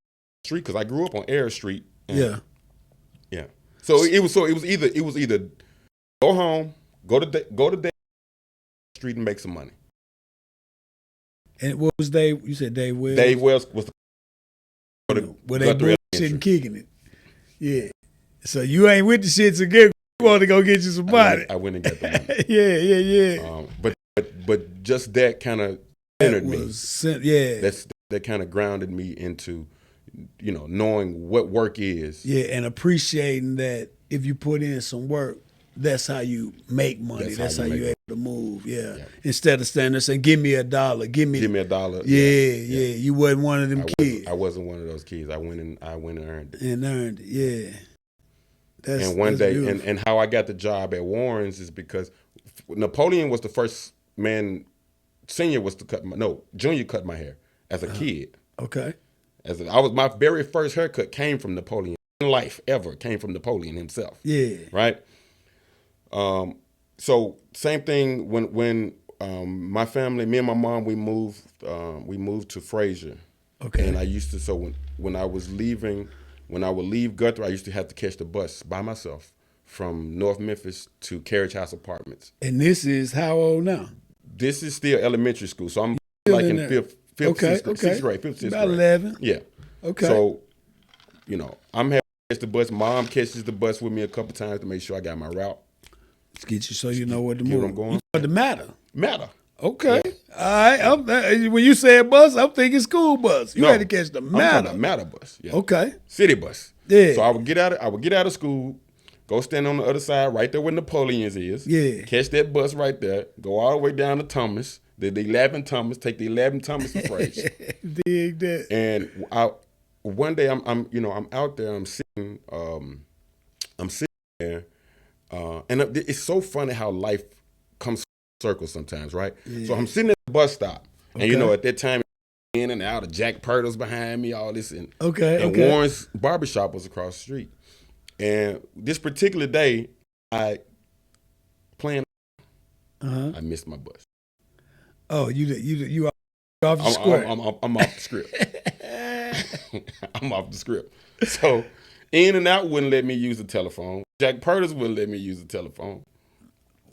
street because I grew up on Air Street. Yeah. Yeah. So it was either go home, go to Dave Street and make some money. And what was Dave? You said Dave Wells. Dave Wells was where they bullshit and kicking it. Yeah. So you ain't with the shits again. You want to go get you some money. I went and got the money. Yeah. But just that kind of centered me. Yeah. That kind of grounded me into, knowing what work is. Yeah, and appreciating that if you put in some work, that's how you make money. That's how you're able to move. Yeah. Instead of standing there saying, "Give me $1, give me a dollar." Yeah. You wasn't one of them kids. I wasn't one of those kids. I went and earned it. Yeah. And one day, and how I got the job at Warren's is because Napoleon was the first man. Junior cut my hair as a kid. Okay. My very first haircut came from Napoleon. Life ever came from Napoleon himself. Yeah. Right. So same thing when my family, me and my mom, we moved to Frazier. Okay. And I used to when I would leave Guthrie, I used to have to catch the bus by myself from North Memphis to Carriage House Apartments. And this is how old now? This is still elementary school, so I'm still like in fifth, sixth grade, fifth, sixth about grade. 11. Yeah. Okay. So, I'm having to catch the bus. Mom catches the bus with me a couple times to make sure I got my route. Let's get you so you know what to move. Where I'm going. You know the matter. Okay. Yeah. All right. When you said bus, I'm thinking school bus. You had to catch the matter. I'm matter bus. Yeah. Okay. City bus. Yeah. So I would get out of school, go stand on the other side, right there where Napoleon's is. Yeah. Catch that bus right there. Go all the way down to Thomas. The 11 Thomas. Take the 11 Thomas to Frazier. Dig that. And one day I'm out there. I'm sitting there, and it's so funny how life comes circles sometimes, right? Yeah. So I'm sitting at the bus stop, and at that time, in and out of Jack Purtle's behind me, all this, and Warren's barbershop was across the street. And this particular day, I missed my bus. Oh, you off the script? I'm off the script. I'm off the script. So In and Out wouldn't let me use the telephone. Jack Purtle's wouldn't let me use the telephone.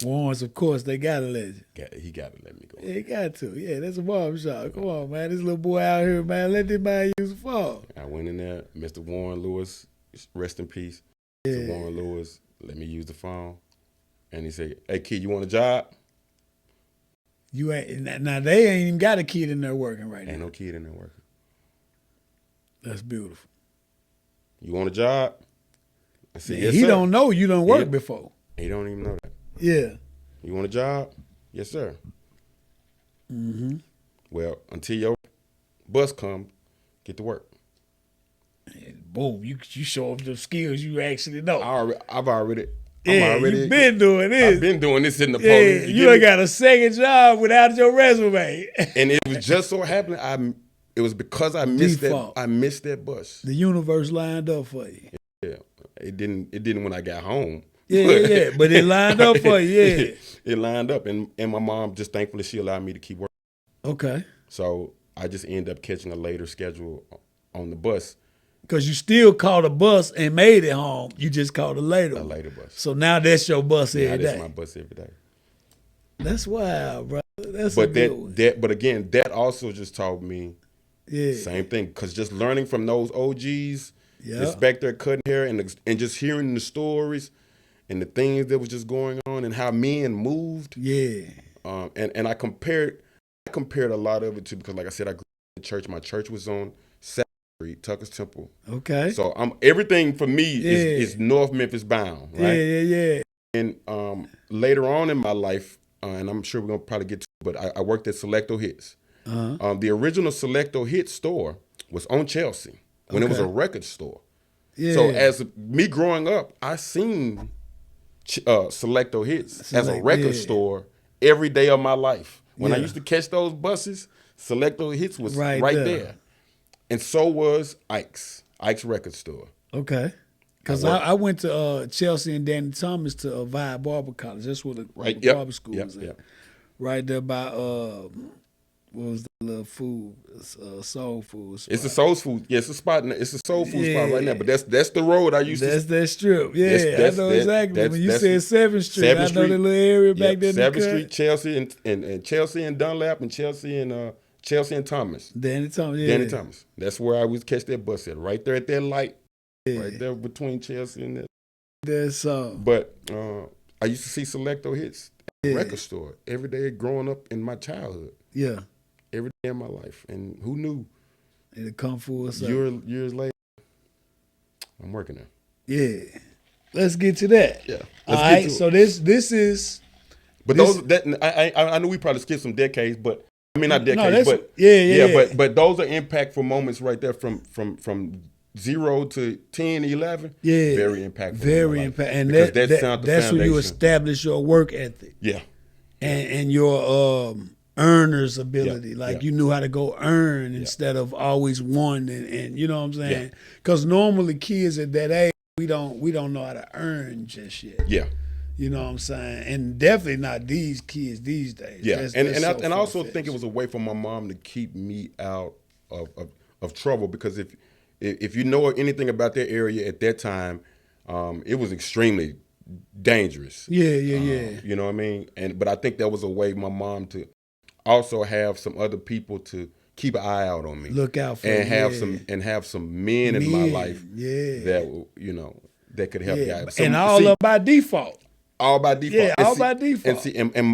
Warren's, of course, they gotta let you. He gotta let me go. Yeah, he got to. Yeah, that's a barbershop. Come on, man. This little boy out here, man. Let this man use the phone. I went in there, Mr. Warren Lewis, rest in peace. Yeah. Mr. Warren Lewis let me use the phone. And he said, "Hey, kid, you want a job?" You ain't now. They ain't even got a kid in there working right now. Ain't no kid in there working. That's beautiful. You want a job? I said, yes, he sir. don't know you done worked before. He don't even know that. Yeah. You want a job? Yes, sir. Mm-hmm. Well, until your bus comes, get to work. And boom, you show off the skills you actually know. You've been doing this. I've been doing this in the police. You ain't got a second job without your resume. And it was just so happening. It was because I missed Default. I missed that bus. The universe lined up for you. Yeah, it didn't when I got home. Yeah. But it lined up for you. Yeah, it lined up, and my mom, just thankfully, she allowed me to keep working. Okay. So I just ended up catching a later schedule on the bus. Because you still caught a bus and made it home. You just caught a later bus. So now that's your bus every day. That's my bus every day. That's wild, bro. That's but a good one. But again, that also just taught me same thing. Because just learning from those OGs, just back there cutting hair and just hearing the stories and the things that was just going on and how men moved. Yeah. And I compared a lot of it to, because like I said, I grew up in church. My church was on Tucker's Temple. Okay. So everything for me is North Memphis bound, right? Yeah. And later on in my life, and I'm sure we're gonna probably get to it, but I worked at SelectoHits. Uh-huh. The original SelectoHits store was on Chelsea when it was a record store. Yeah. So as me growing up, I seen SelectoHits as a record store every day of my life. When I used to catch those buses, SelectoHits was right there. And so was Ike's record store. Okay. Because I went to Chelsea and Danny Thomas to Vibe Barber College. That's where the barber school was at. Right there by what was the little food, soul food spot? It's a soul food. Yeah, it's a spot. It's a soul food spot right now. But that's the road I used to. That's that strip. Yeah, I know exactly. When you said 7th Street, I know the little area back there. 7th Street, Chelsea and Chelsea and Dunlap and Chelsea and Thomas. Danny Thomas. Yeah. Danny Thomas. That's where I would catch that bus at. Right there at that light. Yeah. Right there between Chelsea and that. That's But I used to see SelectoHits at the record store every day growing up in my childhood. Yeah. Every day of my life. And who knew? It'll come full circle. Years later, I'm working there. Yeah. Let's get to that. Yeah. All right. So this is. But I know we probably skipped some decades, but I mean not decades, but yeah. But those are impactful moments right there from 0 to 10, 11. Yeah. Very impactful. Very impactful. And that's when you establish your work ethic. Yeah. And your earner's ability. You knew how to go earn instead of always one and you know what I'm saying? Because normally kids at that age, we don't know how to earn just yet. Yeah. You know what I'm saying? And definitely not these kids these days. Yeah. I also think it was a way for my mom to keep me out of trouble, because if you know anything about that area at that time, it was extremely dangerous. Yeah. You know what I mean? But I think that was a way my mom to also have some other people to keep an eye out on me, look out for, and have some men in my life that that could help guide. And all up by default. All by default. Yeah, all by default.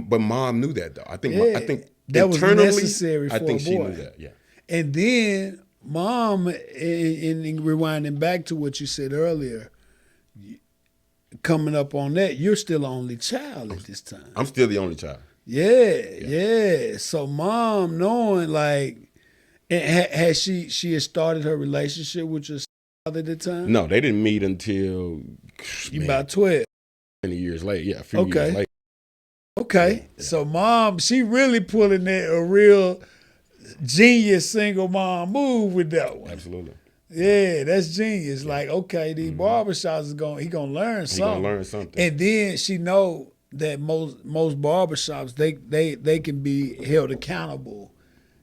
But mom knew that though. I think that was internally, necessary for a boy. she knew that. Yeah. And then mom, in rewinding back to what you said earlier, coming up on that, you're still the only child at this time. I'm still the only child. Yeah. So mom knowing has she had started her relationship with your father at the time? No, they didn't meet until about 12. 20 years later. Yeah, a few years later. Okay. Yeah. So mom, she really pulling a real genius single mom move with that one. Absolutely. Yeah, that's genius. These barbershops he gonna learn something. He gonna learn something. And then she know that most barbershops they can be held accountable.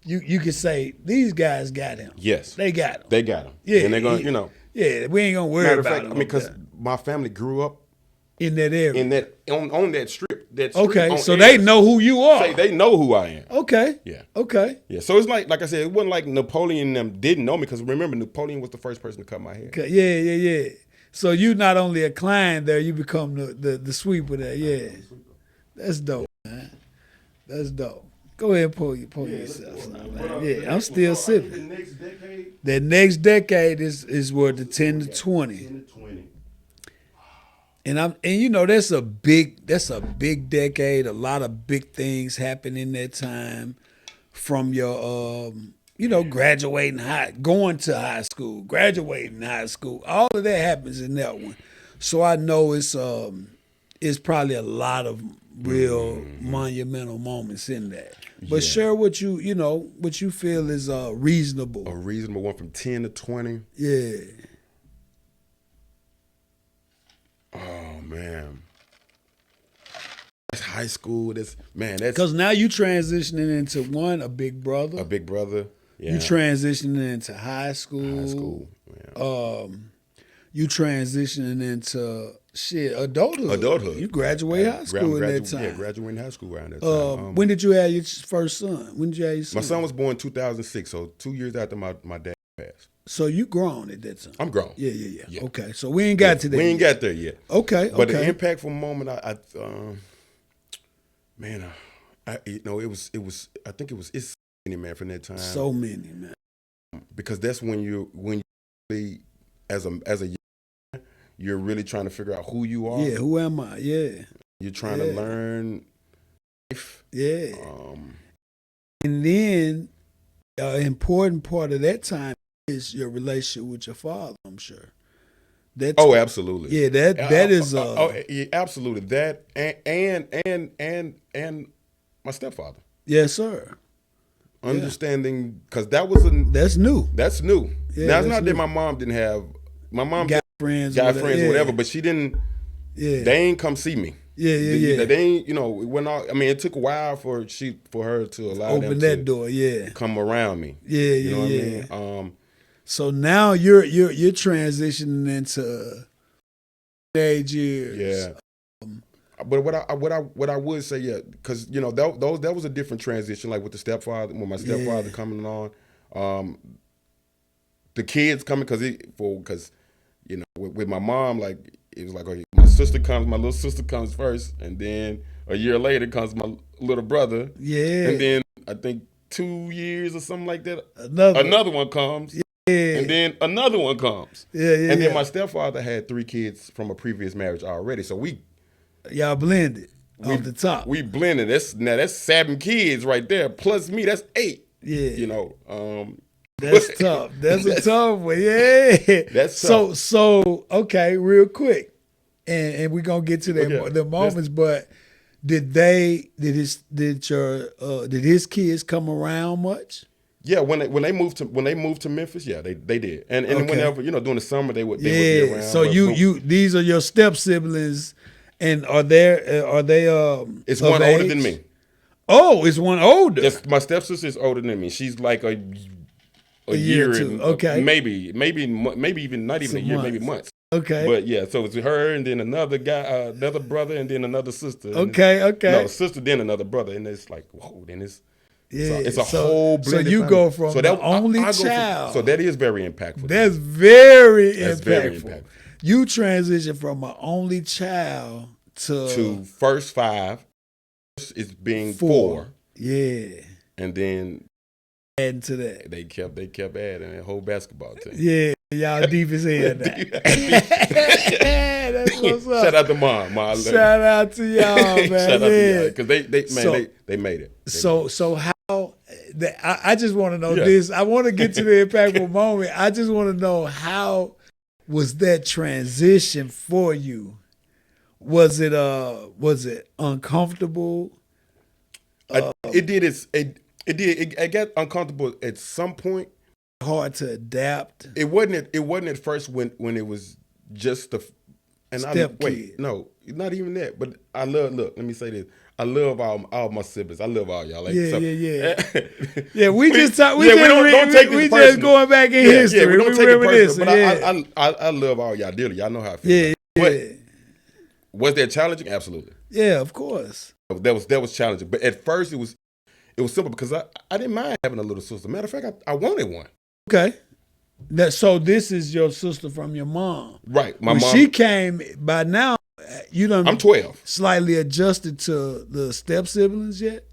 You can say these guys got him. Yes, they got him. They got him. Yeah, and they're gonna Yeah, we ain't gonna worry about him. Because my family grew up in that area, on that strip. Okay, so they know who you are. They know who I am. Okay. Yeah. Okay. Yeah. So it's like I said, it wasn't like Napoleon and them didn't know me, because remember Napoleon was the first person to cut my hair. Okay. Yeah. So you not only a client there, you become the sweeper there. Yeah. That's dope, man. That's dope. Go ahead and pull yourself out, man. Yeah, I'm still sipping. The next decade is what, the 10 to 20. 10 to 20. And that's a big decade. A lot of big things happen in that time, from your graduating going to high school, graduating high school. All of that happens in that one. So I know it's probably a lot of real monumental moments in that. But share what you feel is reasonable. A reasonable one from 10 to 20. Yeah. Oh man, that's high school. That's because now you transitioning into a big brother. A big brother. Yeah. You transitioning into high school. High school. Yeah. You transitioning into adulthood. You graduate high school in that time. Yeah, graduating high school around that time. When did you have your first son? When did you have your son? My son was born in 2006, so 2 years after my dad passed. So you grown at that time? I'm grown. Yeah. Okay, so we ain't got to that. We ain't got there yet. Okay. But the impactful moment, it's so many, man, from that time. So many, man. Because that's when you really, as a young man, you're really trying to figure out who you are. Yeah, who am I? Yeah. You're trying to learn life. Yeah. And then an important part of that time is your relationship with your father, I'm sure. Absolutely. Yeah, that is absolutely. That and my stepfather. Yes, sir. Understanding, because that's new. That's new. Yeah, now it's not that my mom didn't have. My mom got friends, whatever, but she didn't. Yeah. They ain't come see me. Yeah. They ain't, it went all. I mean, it took a while for her to allow open them that to door. Yeah, come around me. Yeah, You know yeah. what I mean? So now you're transitioning into teenage years. Yeah. But what I would say, yeah, because that was a different transition. Like with the stepfather, when my stepfather coming on, the kids coming because with my mom, like it was like, okay, my little sister comes first, and then a year later comes my little brother. Yeah. And then I think 2 years or something like that, Another one comes. Yeah. And then another one comes. Yeah. And then my stepfather had 3 kids from a previous marriage already. So y'all blended off the top. We blended. That's 7 kids right there. Plus me, that's 8. Yeah. That's tough. That's a tough one. Yeah. That's tough. So okay, real quick. And we're gonna get to the moments, but did his kids come around much? Yeah, when they moved to Memphis, yeah, they did. And whenever, during the summer they would be around. So these are your step siblings, and are they it's one age? older than me. Oh, it's one older. My stepsister is older than me. She's like a year or two. And okay. Maybe even not even Some a year, months. maybe months. Okay. But yeah, so it's her and then another guy, another brother, and then another sister. Okay. No, sister, then another brother, and it's like, whoa, then it's it's a whole blended So you family. go from the only child. So that is very impactful. That's very impactful. You transition from an only child to first 5. It's being 4. Yeah. And then adding to that. They kept adding a whole basketball team. Yeah, y'all deep as hell now. That's what's up. Shout out to Mom. Shout out to y'all, man. Shout out to y'all, because they made it. So how? I just want to know this. I want to get to the impactful moment. I just want to know, how was that transition for you? Was it uncomfortable? It did. It got uncomfortable at some point. Hard to adapt. It wasn't at first when it was just kid. No, not even that. But I love. Look, let me say this. I love all my siblings. I love all y'all. Like, yeah. We just talk. We don't take this personal. Just going back in history. Yeah, we don't take it personal. But I love all y'all dearly. Y'all know how I feel. But was that challenging? Absolutely. Yeah, of course. That was challenging. But at first it was simple because I didn't mind having a little sister. Matter of fact, I wanted one. Okay. So this is your sister from your mom. Right. My when mom. She came, by now, I'm 12. Slightly adjusted to the step siblings yet?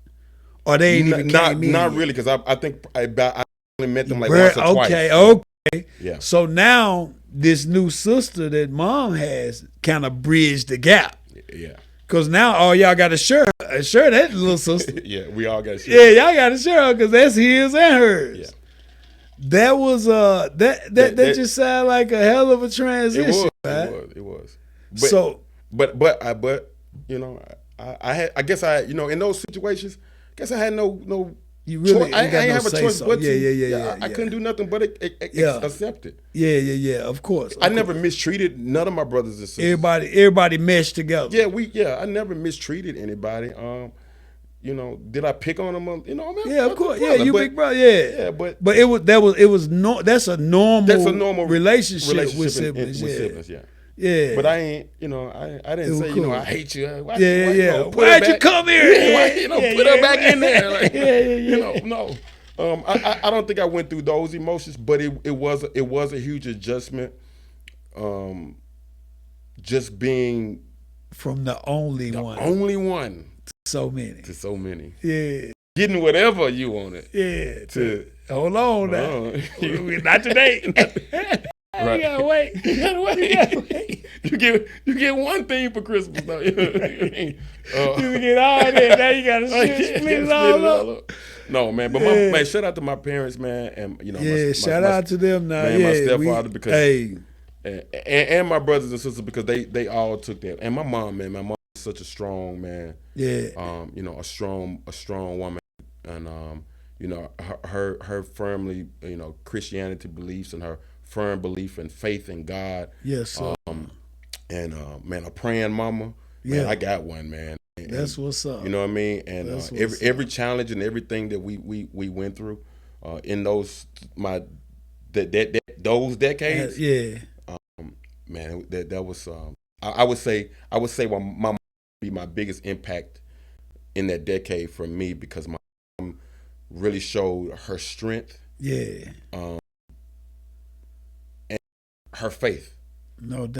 Or they ain't even came in? Not really, because I think I only met them like once or twice. Okay. Yeah. So now this new sister that mom has kind of bridged the gap. Yeah. Because now all y'all got to share that little sister. Yeah, we all got to share. Yeah, y'all got to share her because that's his and hers. Yeah. That was that just sounded like a hell of a transition. It was. But I guess in those situations, I had no. You really choice. I ain't have a choice but to. Yeah. I couldn't do nothing but accept it. Yeah. Of course. I never mistreated none of my brothers and sisters. Everybody meshed together. I never mistreated anybody. Did I pick on them? Of course. Brother, you big brother. Yeah. But that's a normal relationship with siblings. With siblings, yeah. Yeah. But I ain't, I didn't say, cool. I hate you. Why'd you come here? Put her back in there. Like, no. I don't think I went through those emotions, but it was a huge adjustment. Just being from the only one to so many. Yeah. Getting whatever you wanted. Yeah. Hold on now. Not today. Right. You gotta wait. You get one thing for Christmas though. You get all that. Now you gotta split it all up. No, man. But shout out to my parents, man, and shout out to them now. Man, my stepfather because and my brothers and sisters because they all took that. And my mom, man, is such a strong man. Yeah. A strong woman, and her firmly Christianity beliefs and her firm belief and faith in God. Yes, sir. And man, a praying mama, man, I got one, man. That's what's up. You know what I mean? And every challenge and everything that we went through in those those decades, man, that was I would say my mom be my biggest impact in that decade for me, because my mom really showed her strength, and her faith. No doubt.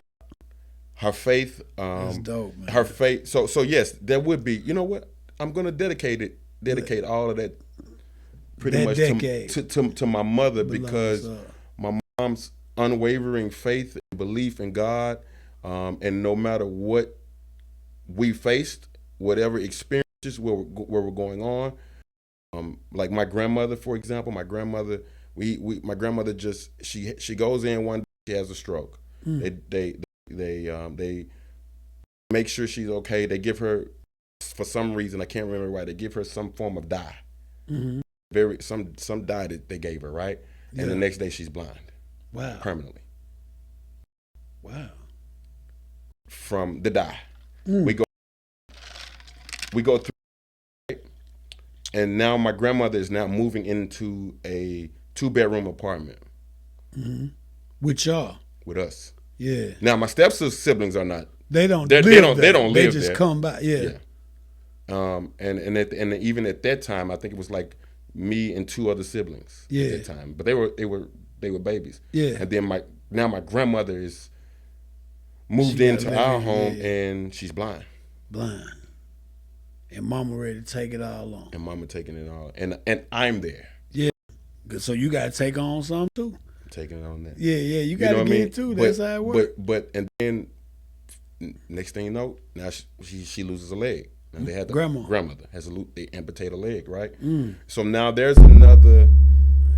Her faith, that's dope, man. Her faith. So yes, there would be. You know what? I'm gonna dedicate all of that pretty much to my mother, because my mom's unwavering faith and belief in God, and no matter what we faced, whatever experiences were going on, like my grandmother, for example, my grandmother just she goes in one day, she has a stroke. They make sure she's okay. They give her, for some reason, I can't remember why, they give her some form of dye. Some dye that they gave her, right? And the next day she's blind. Wow. Permanently. Wow. From the dye. We go through, right? And now my grandmother is now moving into a 2-bedroom apartment. With y'all? With us. Yeah. Now my siblings are not. They don't live there. They just there. come by. Yeah. And even at that time, I think it was like me and 2 other siblings at that time. But they were babies. Yeah. And then my grandmother is moved into our home, and she's blind. And mama ready to take it all on. And mama taking it all. And I'm there. Yeah. So you gotta take on something too. Taking it on that. Yeah, you gotta get it too. That's how it works. But and then next thing you know, now she loses a leg. Now they had grandmother they amputate a leg, right? So now there's another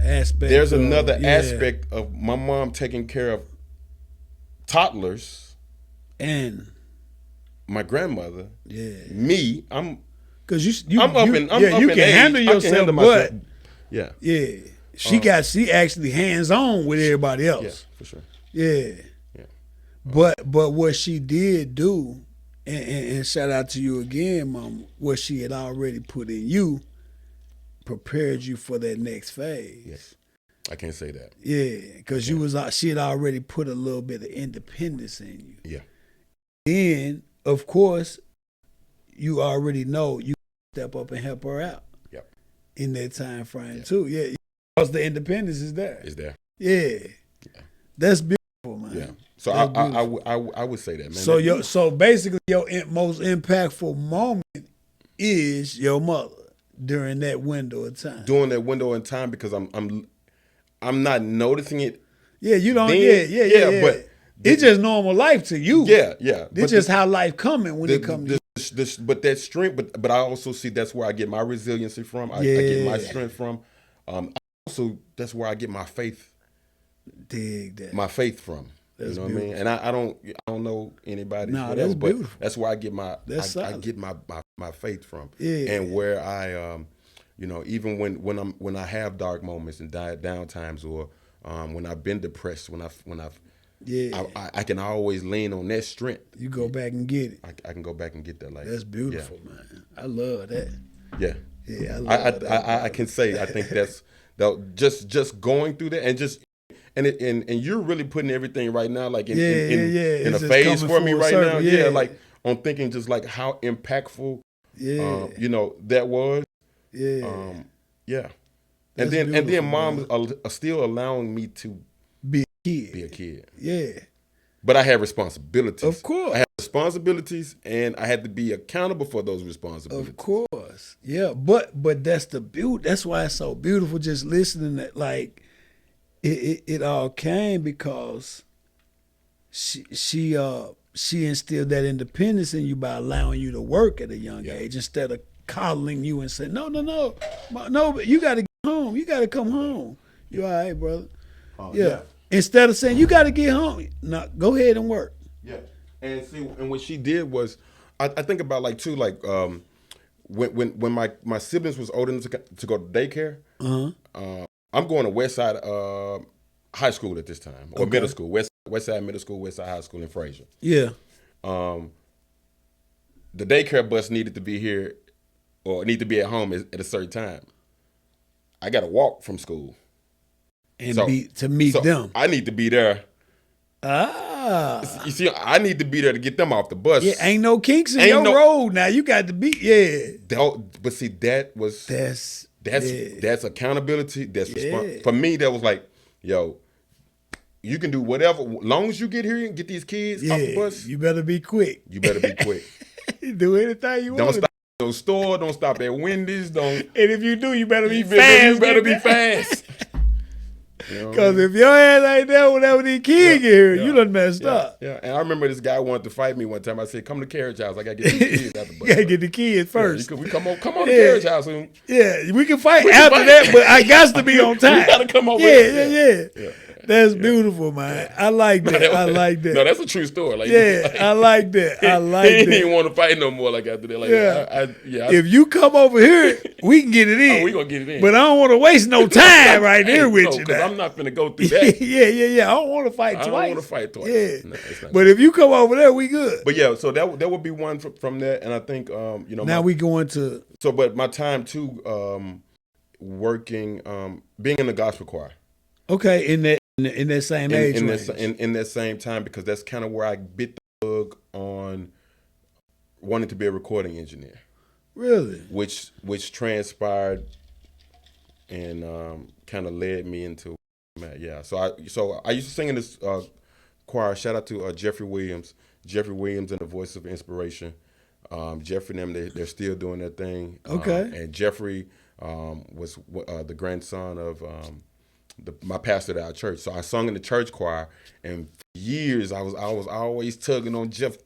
aspect. There's another aspect of my mom taking care of toddlers and my grandmother. Me, I'm up in you can handle yourself, I can handle myself. Yeah. She actually hands on with everybody else. Yeah, for sure. Yeah. But what she did do, and shout out to you again, Mom, what she had already put in you prepared you for that next phase. Yes. I can't say that. Yeah, because she had already put a little bit of independence in you. Yeah. And of course, you already know you step up and help her out. Yep. In that time frame too. Yeah. Because the independence is there. It's there. Yeah. That's beautiful, man. Yeah. So I would say that, So man. so basically your most impactful moment is your mother during that window of time. During that window of time, because I'm not noticing it. Yeah, you don't. Yeah. But it's just normal life to you. Yeah. It's just how life coming when it comes. But that strength. But I also see that's where I get my resiliency from. I get my strength from. Also, that's where I get my faith. Dig that. My faith from. That's you know beautiful. what I mean? And I don't know anybody. No, that's beautiful. But that's where I get my my faith from. Yeah. And where I even when I have dark moments and down times, or when I've been depressed, when I've I can always lean on that strength. You go back and get it. I can go back and get that. Like, that's beautiful, man. I love that. Yeah. Yeah, I love that. I can say I think that's just going through that and you're really putting everything right now, like in a phase for me right now. Yeah, like I'm thinking just like how impactful that was. Yeah. And then mom are still allowing me to be a kid. Yeah. But I have responsibilities. Of course. I have responsibilities, and I had to be accountable for those responsibilities. Of course. Yeah. But that's the beauty. That's why it's so beautiful just listening that, like, it all came because she instilled that independence in you by allowing you to work at a young age instead of coddling you and saying, no, you got to get home. You got to come home. You all right, brother? Yeah. Instead of saying, you got to get home. No, go ahead and work. Yeah. And see, and what she did was, I think about like too, like when my siblings was old enough to go to daycare, I'm going to Westside High School at this time, or middle school, Westside Middle School, Westside High School in Fraser. Yeah. the daycare bus needed to be here or need to be at home at a certain time. I got to walk from school. And to meet them. I need to be there. You see, I need to be there to get them off the bus. Yeah, ain't no kinks in your road now. You got to be, But see, that's accountability. That's responsibility. For me, that was like, yo, you can do whatever. Long as you get here and get these kids off the bus. You better be quick. Do anything you want. Don't stop at no store. Don't stop at Wendy's. Don't. And if you do, you better be fast. You better be fast. Because if your ass ain't there whenever these kids get here, you done messed up. Yeah, and I remember this guy wanted to fight me one time. I said, come to Carriage House. I got to get these kids out the bus. You got to get the kids first. We come on to Carriage House. Yeah, we can fight after that, but I got to be on time. You got to come over. Yeah. That's beautiful, man. I like that. I like that. No, that's a true story. Like, I like that. I like that. He didn't want to fight no more like after that. Like, if you come over here, we can get it in. We going to get it in. But I don't want to waste no time right there with you. Because I'm not going to go through that. Yeah. I don't want to fight twice. I don't want to fight twice. Yeah. No, but if you come over there, we good. But yeah, so that would be one from that. And I think, now we going to. So, but my time too, working, being in the gospel choir. Okay, in that same age range. In that same time, because that's kind of where I bit the bug on wanting to be a recording engineer. Really? Which transpired and kind of led me into So I used to sing in this choir. Shout out to Jeffrey Williams and the Voice of Inspiration. Jeffrey and them, they're still doing their thing. Okay. And Jeffrey was the grandson of my pastor at our church. So I sung in the church choir, and for years I was always tugging on Jeff,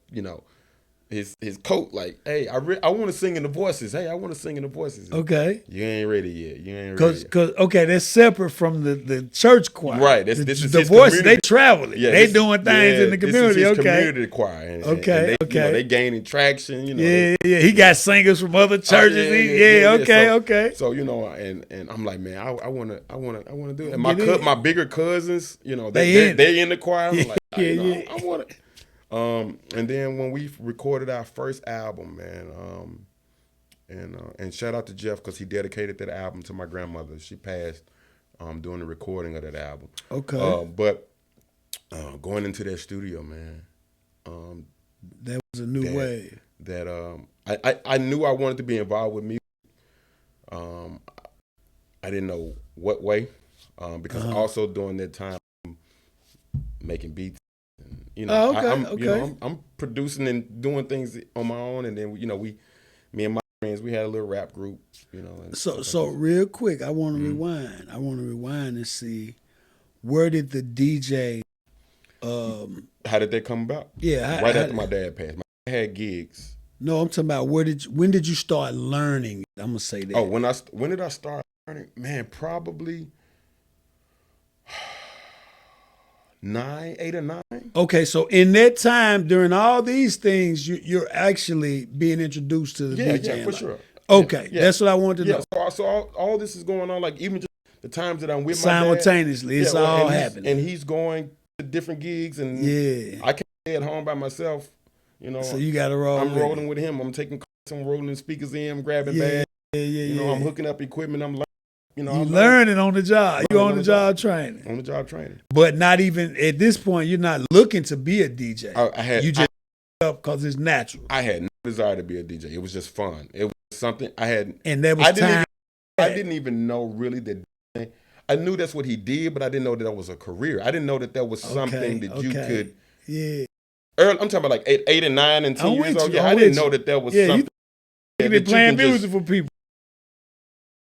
his coat, like, hey, I want to sing in the voices. Hey, I want to sing in the voices. Okay. You ain't ready yet. Because that's separate from the church choir. Right. This is the voices. They traveling. Yeah, they doing things in the community. This is his community choir. And they gaining traction. He got singers from other churches. Okay. So and I'm like, man, I wanna do it. And my bigger cousins, they in the choir. I'm like, I want it. And then when we recorded our first album, man, and shout out to Jeff because he dedicated that album to my grandmother. She passed doing the recording of that album. Okay. But going into that studio, man, that was a new way. That I knew I wanted to be involved with music. I didn't know what way, because also during that time, making beats. I'm producing and doing things on my own, and then me and my friends, we had a little rap group, So real quick, I want to rewind. I want to rewind and see where did the DJ. How did that come about? Yeah, right after my dad passed. My dad had gigs. No, I'm talking about when did you start learning? I'm gonna say that. Oh, when did I start learning? Man, probably 8 or 9. Okay, so in that time, during all these things, you're actually being introduced to the DJ. Yeah, for sure. Okay, that's what I wanted to know. So all this is going on, like even just the times that I'm with simultaneously, my dad. it's all happening. And he's going to different gigs, and I can't stay at home by myself. So you got to roll. I'm rolling with him. I'm taking calls. I'm rolling speakers in. I'm grabbing bags. I'm hooking up equipment. I'm learning. You learning on the job. You on the job training. On the job training. But not even at this point, you're not looking to be a DJ. You just up because it's natural. I had no desire to be a DJ. It was just fun. It was something I had. And that was I didn't even know really that. I knew that's what he did, but I didn't know that was a career. I didn't know that was something that you could. Yeah. I'm talking about like 8 and 9 and 10 years old. I didn't know that was something. You been playing music for people.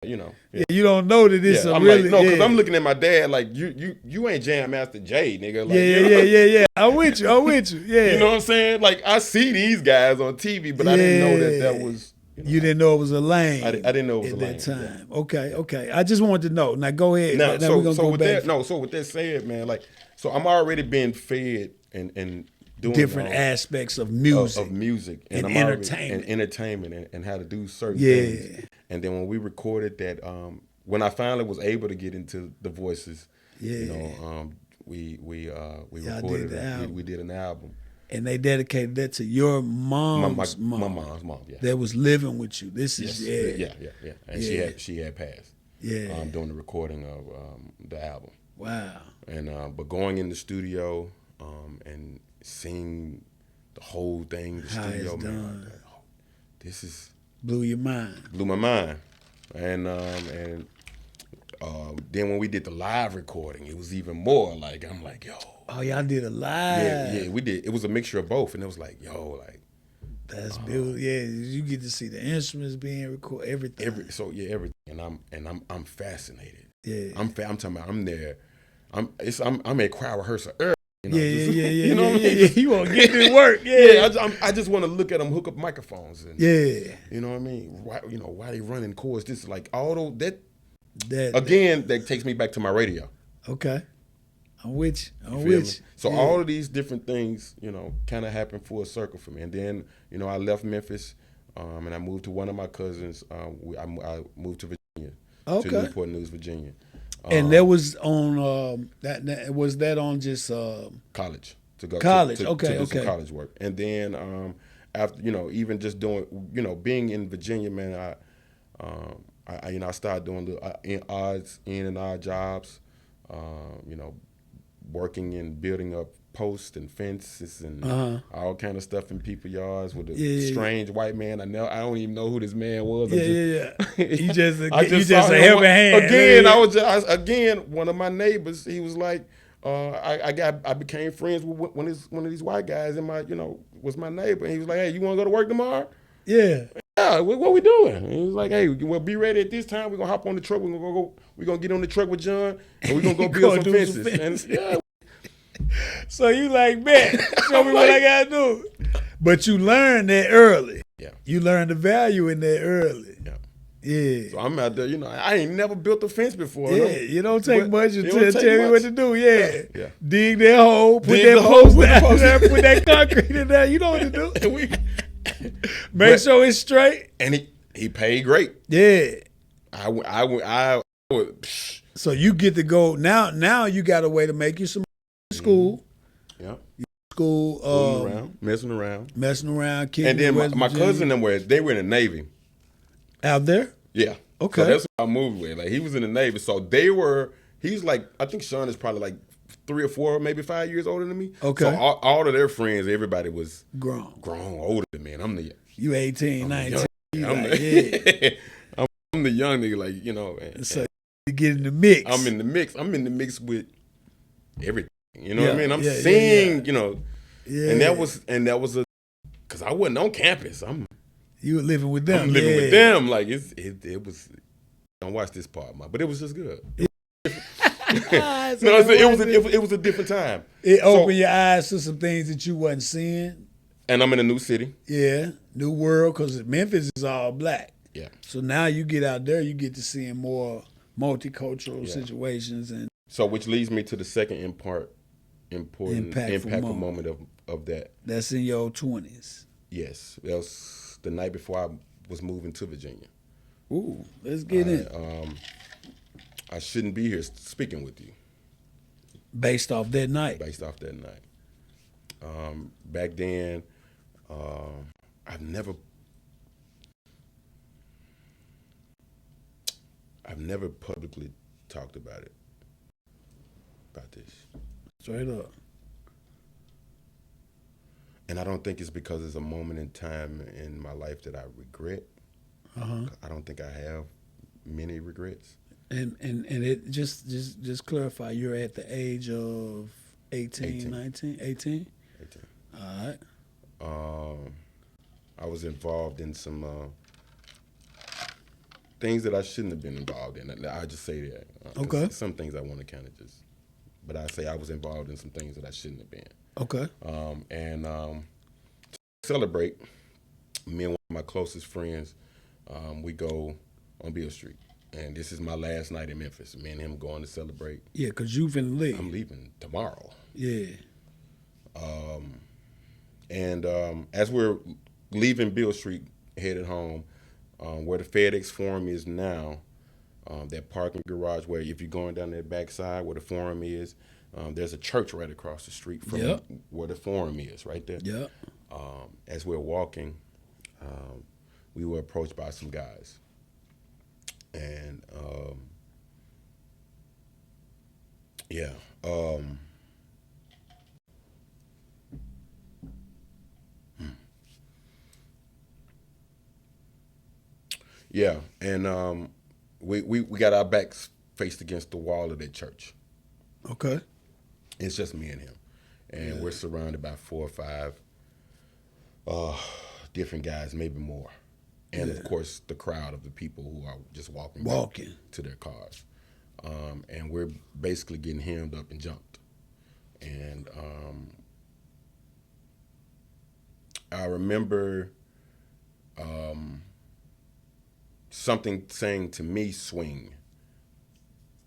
You don't know that it's I'm really. Like, no, because I'm looking at my dad like you ain't Jam Master J, nigga. Like, yeah. I'm with you. Yeah. You know what I'm saying? Like I see these guys on TV, but I didn't know that was. You didn't know it was a lane. I didn't know it was a lane at that time. Yeah. Okay. I just wanted to know. Now go ahead. Now we're gonna go back. So with that said, man, like, so I'm already being fed and doing different aspects of music, and entertainment, and how to do certain things. And then when we recorded that, when I finally was able to get into the voices, we recorded it. We did an album. And they dedicated that to your mom's mom. My mom's mom, yeah. That was living with you. This is, yeah. And she had passed. Yeah. During the recording of the album. Wow. And but going in the studio and seeing the whole thing, the studio, man, like, oh, this is blew your mind. Blew my mind. And then when we did the live recording, it was even more like, I'm like, yo. Oh, y'all did a live. Yeah, we did. It was a mixture of both, and it was like, yo, like. That's beautiful. Yeah, you get to see the instruments being recorded, everything. Everything, and I'm fascinated. Yeah, I'm talking about. I'm there. I'm at choir rehearsal early. You know, yeah. You know what I mean? You want to get to work? Yeah. I just want to look at them hook up microphones. And, yeah. You know what I mean? Why they running chords? This is like all that takes me back to my radio. Okay. I'm with you. So all of these different things, kind of happened full circle for me. And then, I left Memphis, and I moved to one of my cousins. I moved to Virginia, to Newport News, Virginia. And that was on was that on just college to go college? To do some college work. And then after even just doing being in Virginia, man, I started doing little in and odd jobs, working and building up posts and fences and all kind of stuff in people's yards with a strange white man. I don't even know who this man was. You just a helping hand. Again, one of my neighbors, he was like, I became friends with one of these white guys in my, was my neighbor. And he was like, hey, you want to go to work tomorrow? Yeah. Yeah, what we doing? And he was like, hey, we'll be ready at this time. We're gonna hop on the truck. We're gonna get on the truck with John, and we're gonna go build some fences. And, so you like, man, show me what I gotta do. But you learned that early. Yeah. You learned the value in that early. Yeah. Yeah. So I'm out there, I ain't never built a fence before. Yeah, you don't take much to tell me what to do. Yeah. Dig that hole, put that post down there, put that concrete in there. You know what to do. Make sure it's straight. And he paid great. Yeah. I would. So you get to go now. You got a way to make you some school. Yeah. School. Messing around. Kids. And then my cousin and they were in the Navy. Out there. Yeah. Okay. So that's what I moved with. Like he was in the Navy, so he's like, I think Sean is probably like 3 or 4, maybe 5 years older than me. Okay. So all of their friends, everybody was grown older than me, and you 18, 19. I'm the young nigga, like so you get in the mix. I'm in the mix with everything. You know what I mean? I'm seeing, and that was because I wasn't on campus. You were living with them. I'm living with them. Like it was. Don't watch this part, but it was just good. It was a different time. It opened your eyes to some things that you wasn't seeing. And I'm in a new city. Yeah, new world, because Memphis is all black. Yeah. So now you get out there, you get to seeing more multicultural situations, and so which leads me to the second important impactful moment of that. That's in your 20s. Yes, that was the night before I was moving to Virginia. Ooh, let's get in. I shouldn't be here speaking with you. Based off that night. Back then, I've never publicly talked about this. Straight up. And I don't think it's because it's a moment in time in my life that I regret. I don't think I have many regrets. And it just clarify, you're at the age of 18. 19? 18? 18. All right. I was involved in some things that I shouldn't have been involved in. I just say that. Okay. Some things I want to kind of just, but I say I was involved in some things that I shouldn't have been. Okay. And to celebrate, me and one of my closest friends, we go on Beale Street. And this is my last night in Memphis. Me and him going to celebrate. Yeah, because you finna leave. I'm leaving tomorrow. Yeah. And as we're leaving Beale Street, headed home, where the FedEx Forum is now, that parking garage where if you're going down that backside where the Forum is, There's a church right across the street from where the forum is, right there. Yeah. As we were walking, we were approached by some guys. And, yeah. Yeah, and we got our backs faced against the wall of that church. Okay. It's just me and him. And we're surrounded by 4 or 5 different guys, maybe more. And, of course, the crowd of the people who are just walking to their cars. And we're basically getting hemmed up and jumped. And I remember something saying to me, swing.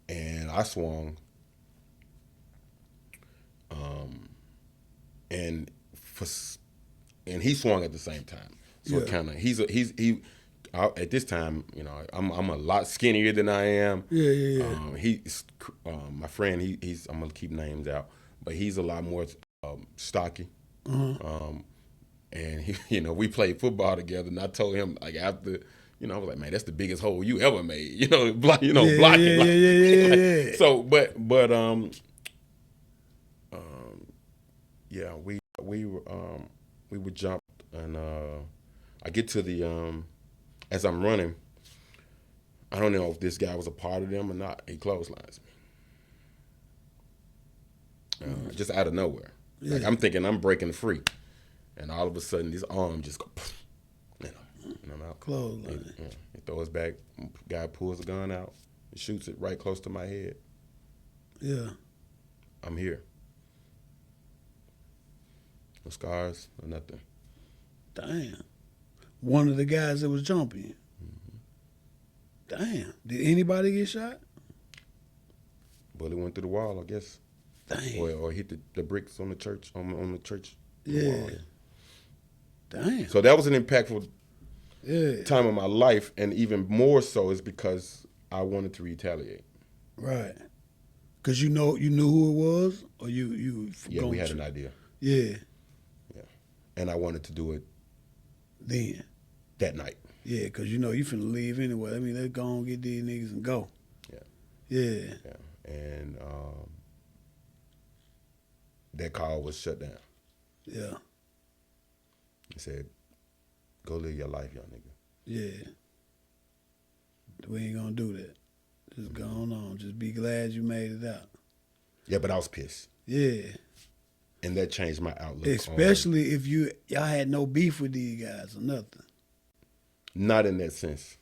And I swung. And he swung at the same time. So it kind of he at this time, you know, I'm a lot skinnier than I am. He's my friend. He's I'm gonna keep names out, but he's a lot more stocky. And he, you know, we played football together, and I told him, like, after, you know, I was like, man, that's the biggest hole you ever made. You know, blocking. Yeah. So, but yeah, we would jump, and I get to the as I'm running, I don't know if this guy was a part of them or not. He clotheslines me, just out of nowhere. Like, I'm thinking I'm breaking free, and all of a sudden his arm just go, you know, and I'm out. Clothesline. He throws back. Guy pulls the gun out, shoots it right close to my head. Yeah, I'm here. No scars, no nothing. Damn. One of the guys that was jumping. Damn. Did anybody get shot? Bullet went through the wall, I guess. Damn. Or hit the bricks on the church, on the church Yeah. wall. Damn. So that was an impactful time of my life, and even more so is because I wanted to retaliate. Right. Because you knew who it was, or you Yeah, we had an idea. Yeah. Yeah. And I wanted to do it then. That night. Yeah, because you know you finna leave anyway. I mean, let's go and get these niggas and go. Yeah. And that call was shut down. Yeah. He said, go live your life, young nigga. Yeah. We ain't gonna do that. Just go on. Just be glad you made it out. Yeah, but I was pissed. Yeah. And that changed my outlook. Especially if y'all had no beef with these guys or nothing. Not in that sense.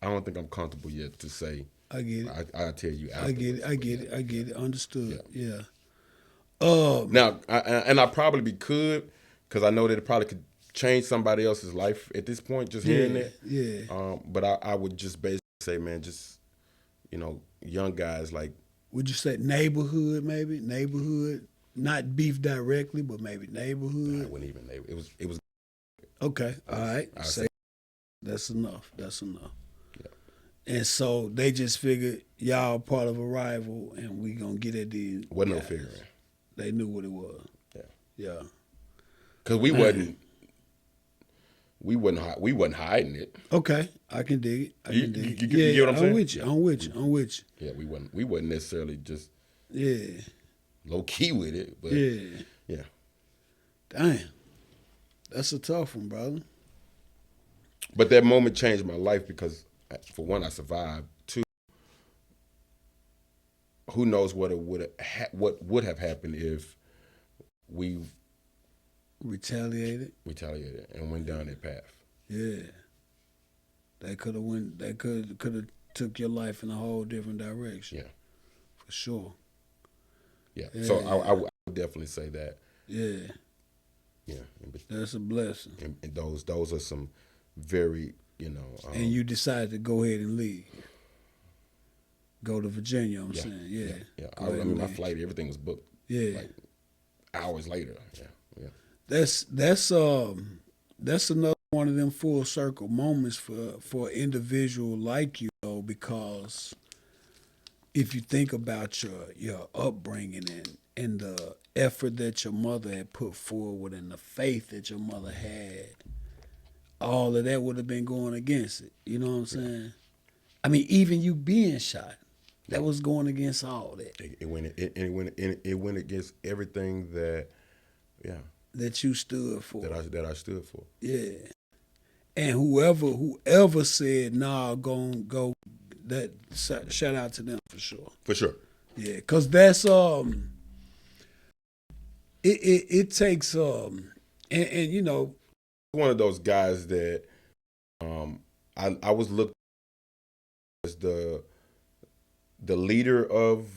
I don't think I'm comfortable yet to say. I get it. I'll tell you afterwards. I get it. Understood. Yeah. Now, I probably could, because I know that it probably could change somebody else's life at this point, just hearing that. Yeah. But I would just basically say, man, just, you know, young guys, like. Would you say neighborhood, maybe? Neighborhood? Not beef directly, but maybe neighborhood? Nah, it wasn't even neighborhood. It was. Okay. All right. That's enough. Yeah. And so they just figured y'all part of a rival, and we gonna get at these. Wasn't no figuring. They knew what it was. Yeah. Because we wasn't hiding it. Okay, I can dig it. You get what I'm saying? I'm with you. Yeah, we wasn't necessarily just low key with it, but yeah. Damn, that's a tough one, brother. But that moment changed my life because, for one, I survived. Two, who knows what would have happened if we retaliated and went down that path. Yeah, that could have took your life in a whole different direction. Yeah, for sure. Yeah. So I would definitely say that. Yeah. Yeah. That's a blessing. And those are some very, you know. And you decided to go ahead and leave. Go to Virginia, I'm saying. Yeah. I mean, my flight, everything was booked. Yeah. Like hours later. Yeah. That's another one of them full circle moments for an individual like you, though, because if you think about your upbringing and the effort that your mother had put forward and the faith that your mother had, all of that would have been going against it. You know what I'm saying? I mean, even you being shot, that was going against all that. It went against everything that, that you stood for. That I stood for. Yeah. And whoever said, nah, go, that shout out to them for sure. For sure. Yeah, because that's it takes and you know, one of those guys that I was looked as the leader of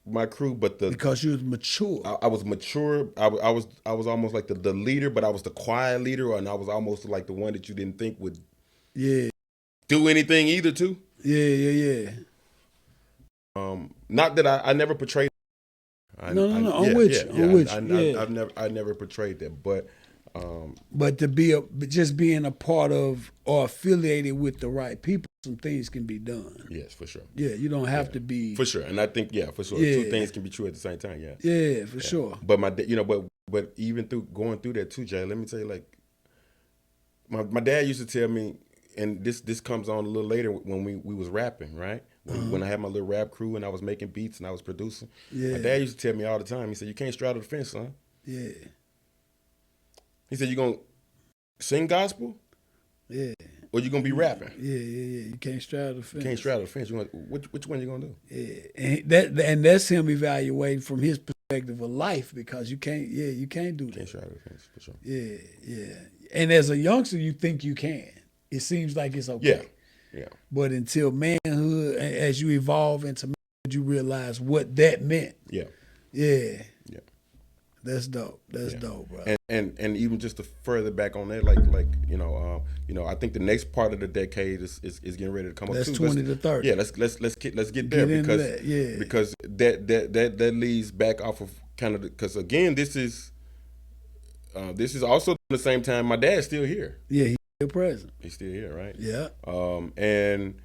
my crew, but because you was mature. I was mature. I was almost like the leader, but I was the quiet leader, and I was almost like the one that you didn't think would do anything either too. Yeah. Not that I never portrayed. No. I'm with you. I never portrayed that, but to just being a part of or affiliated with the right people, some things can be done. Yes, for sure. Yeah, you don't have to be for sure, and I think for sure, two things can be true at the same time. Yeah, for sure. But but even through going through that too, Jay, let me tell you, like my dad used to tell me, and this comes on a little later when we was rapping, right? When I had my little rap crew and I was making beats and I was producing. My dad used to tell me all the time. He said, "You can't straddle the fence, son." Yeah. He said, "You gonna sing gospel? Yeah. Or you gonna be rapping?" Yeah. You can't straddle the fence. You can't straddle the fence. Which one you gonna do? Yeah, and that's him evaluating from his perspective of life, because you can't do that. You can't straddle the fence for sure. Yeah. And as a youngster, you think you can. It seems like it's okay. Yeah. But until manhood, as you evolve into manhood, you realize what that meant. Yeah. That's dope. That's dope, bro. And even just to further back on that, like I think the next part of the decade is getting ready to come up too. That's 20 to 30. Yeah, let's get there because that leads back off of kind of because again this is also at the same time my dad's still here. Yeah, he's still present. He's still here, right? Yeah. And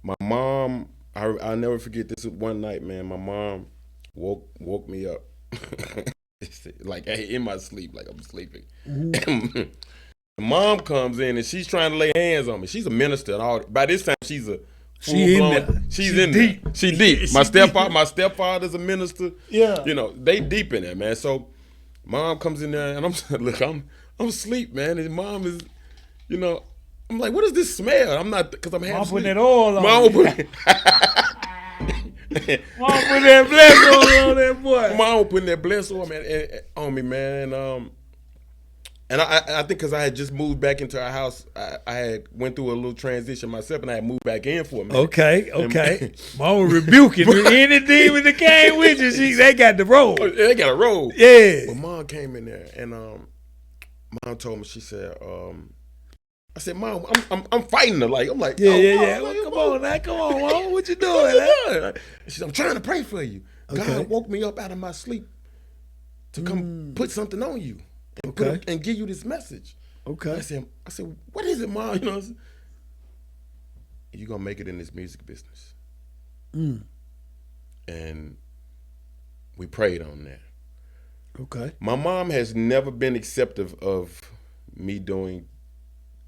my mom, I'll never forget this one night, man. My mom woke me up. Like in my sleep, like I'm sleeping. Mm-hmm. Mom comes in and she's trying to lay hands on me. She's a minister and all. By this time, she's a She's in deep. There. She deep. My stepfather's a minister. Yeah, they deep in there, man. So, mom comes in there and I'm asleep, man. And mom is, I'm like, what is this smell? I'm not because I'm half asleep. Mom putting that oil on. Mom putting. Mom put that bless oil on that boy. Mom putting that bless oil, man, on me, man. And I think because I had just moved back into our house, I had went through a little transition myself, and I had moved back in for a minute. Okay. Mama rebuking any demon that came with you. They got the roll. They got a roll. Yeah. But mom came in there, and mom told me, she said, I said, Mom, I'm fighting her. Like, I'm like, yeah. Well, come on, Mom. What you doing? She said, I'm trying to pray for you. Okay. God woke me up out of my sleep to come put something on you and give you this message. Okay. I said, what is it, Mom? You're gonna make it in this music business. And we prayed on that. Okay. My mom has never been acceptive of me doing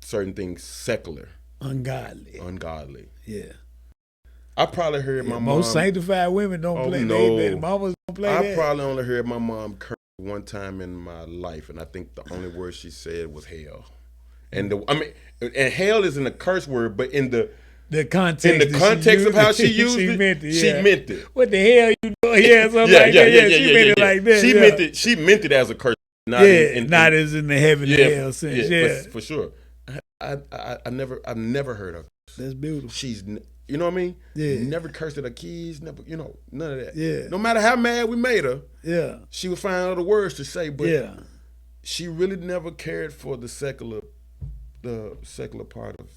certain things secular. Ungodly. Yeah. I probably heard my mom. Most sanctified women don't play that. Mamas don't play that. I probably only heard my mom curse one time in my life, and I think the only word she said was hell. And and hell isn't a curse word, but in the context of how she used it, she meant it. What the hell you doing? Yeah, something like that. Yeah, she meant it like that. She meant it as a curse. Not as in the heaven and hell sense. Yeah, for sure. I've never heard of her. That's beautiful. She's, you know what I mean? Yeah. Never cursed at her kids, never, none of that. Yeah. No matter how mad we made her, yeah, she would find other words to say, but she really never cared for the secular part of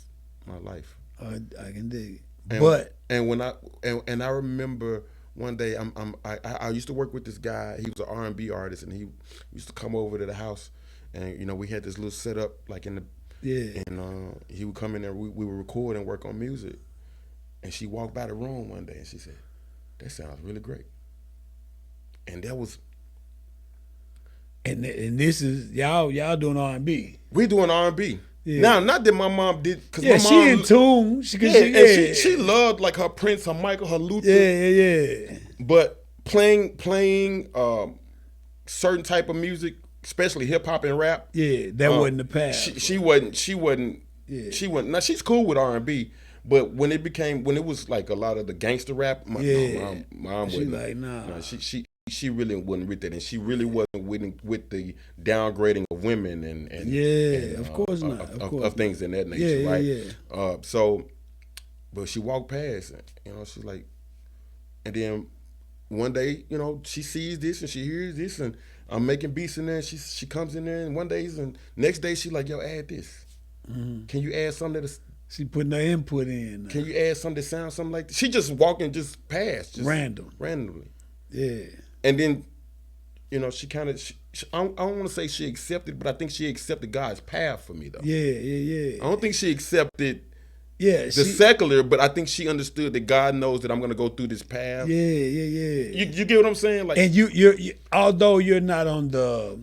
my life. I can dig it. I remember one day I used to work with this guy. He was an R&B artist, and he used to come over to the house, and we had this little setup like in the. Yeah. And he would come in there, we would record and work on music. And she walked by the room one day and she said, that sounds really great. And that was. And this is y'all doing R&B. We doing R&B. Yeah. Now, not that my mom did, because yeah, my mom, she in tune. She loved like her Prince, her Michael, her Luther. Yeah. But playing certain type of music, especially hip hop and rap. Yeah, that wasn't the path. She wasn't. Yeah. She wasn't. Now she's cool with R&B, but when it was like a lot of the gangster rap, mom she wasn't. like nah. No, she really wasn't with that, and she really wasn't with the downgrading of women and of course not. Of things in that nature, right? Yeah. So, but she walked past, and she's like, and then one day, she sees this and she hears this, and I'm making beats in there. And she comes in there, and one day and next day she like, yo, add this. Mm-hmm. Can you add something that? She putting her input in. Can you add something that sounds something like this? She just walking just past, just randomly. Yeah. And then, she kind of, I don't want to say she accepted, but I think she accepted God's path for me, though. Yeah. I don't think she accepted the secular, but I think she understood that God knows that I'm going to go through this path. Yeah. You get what I'm saying? Like, and you although you're not on the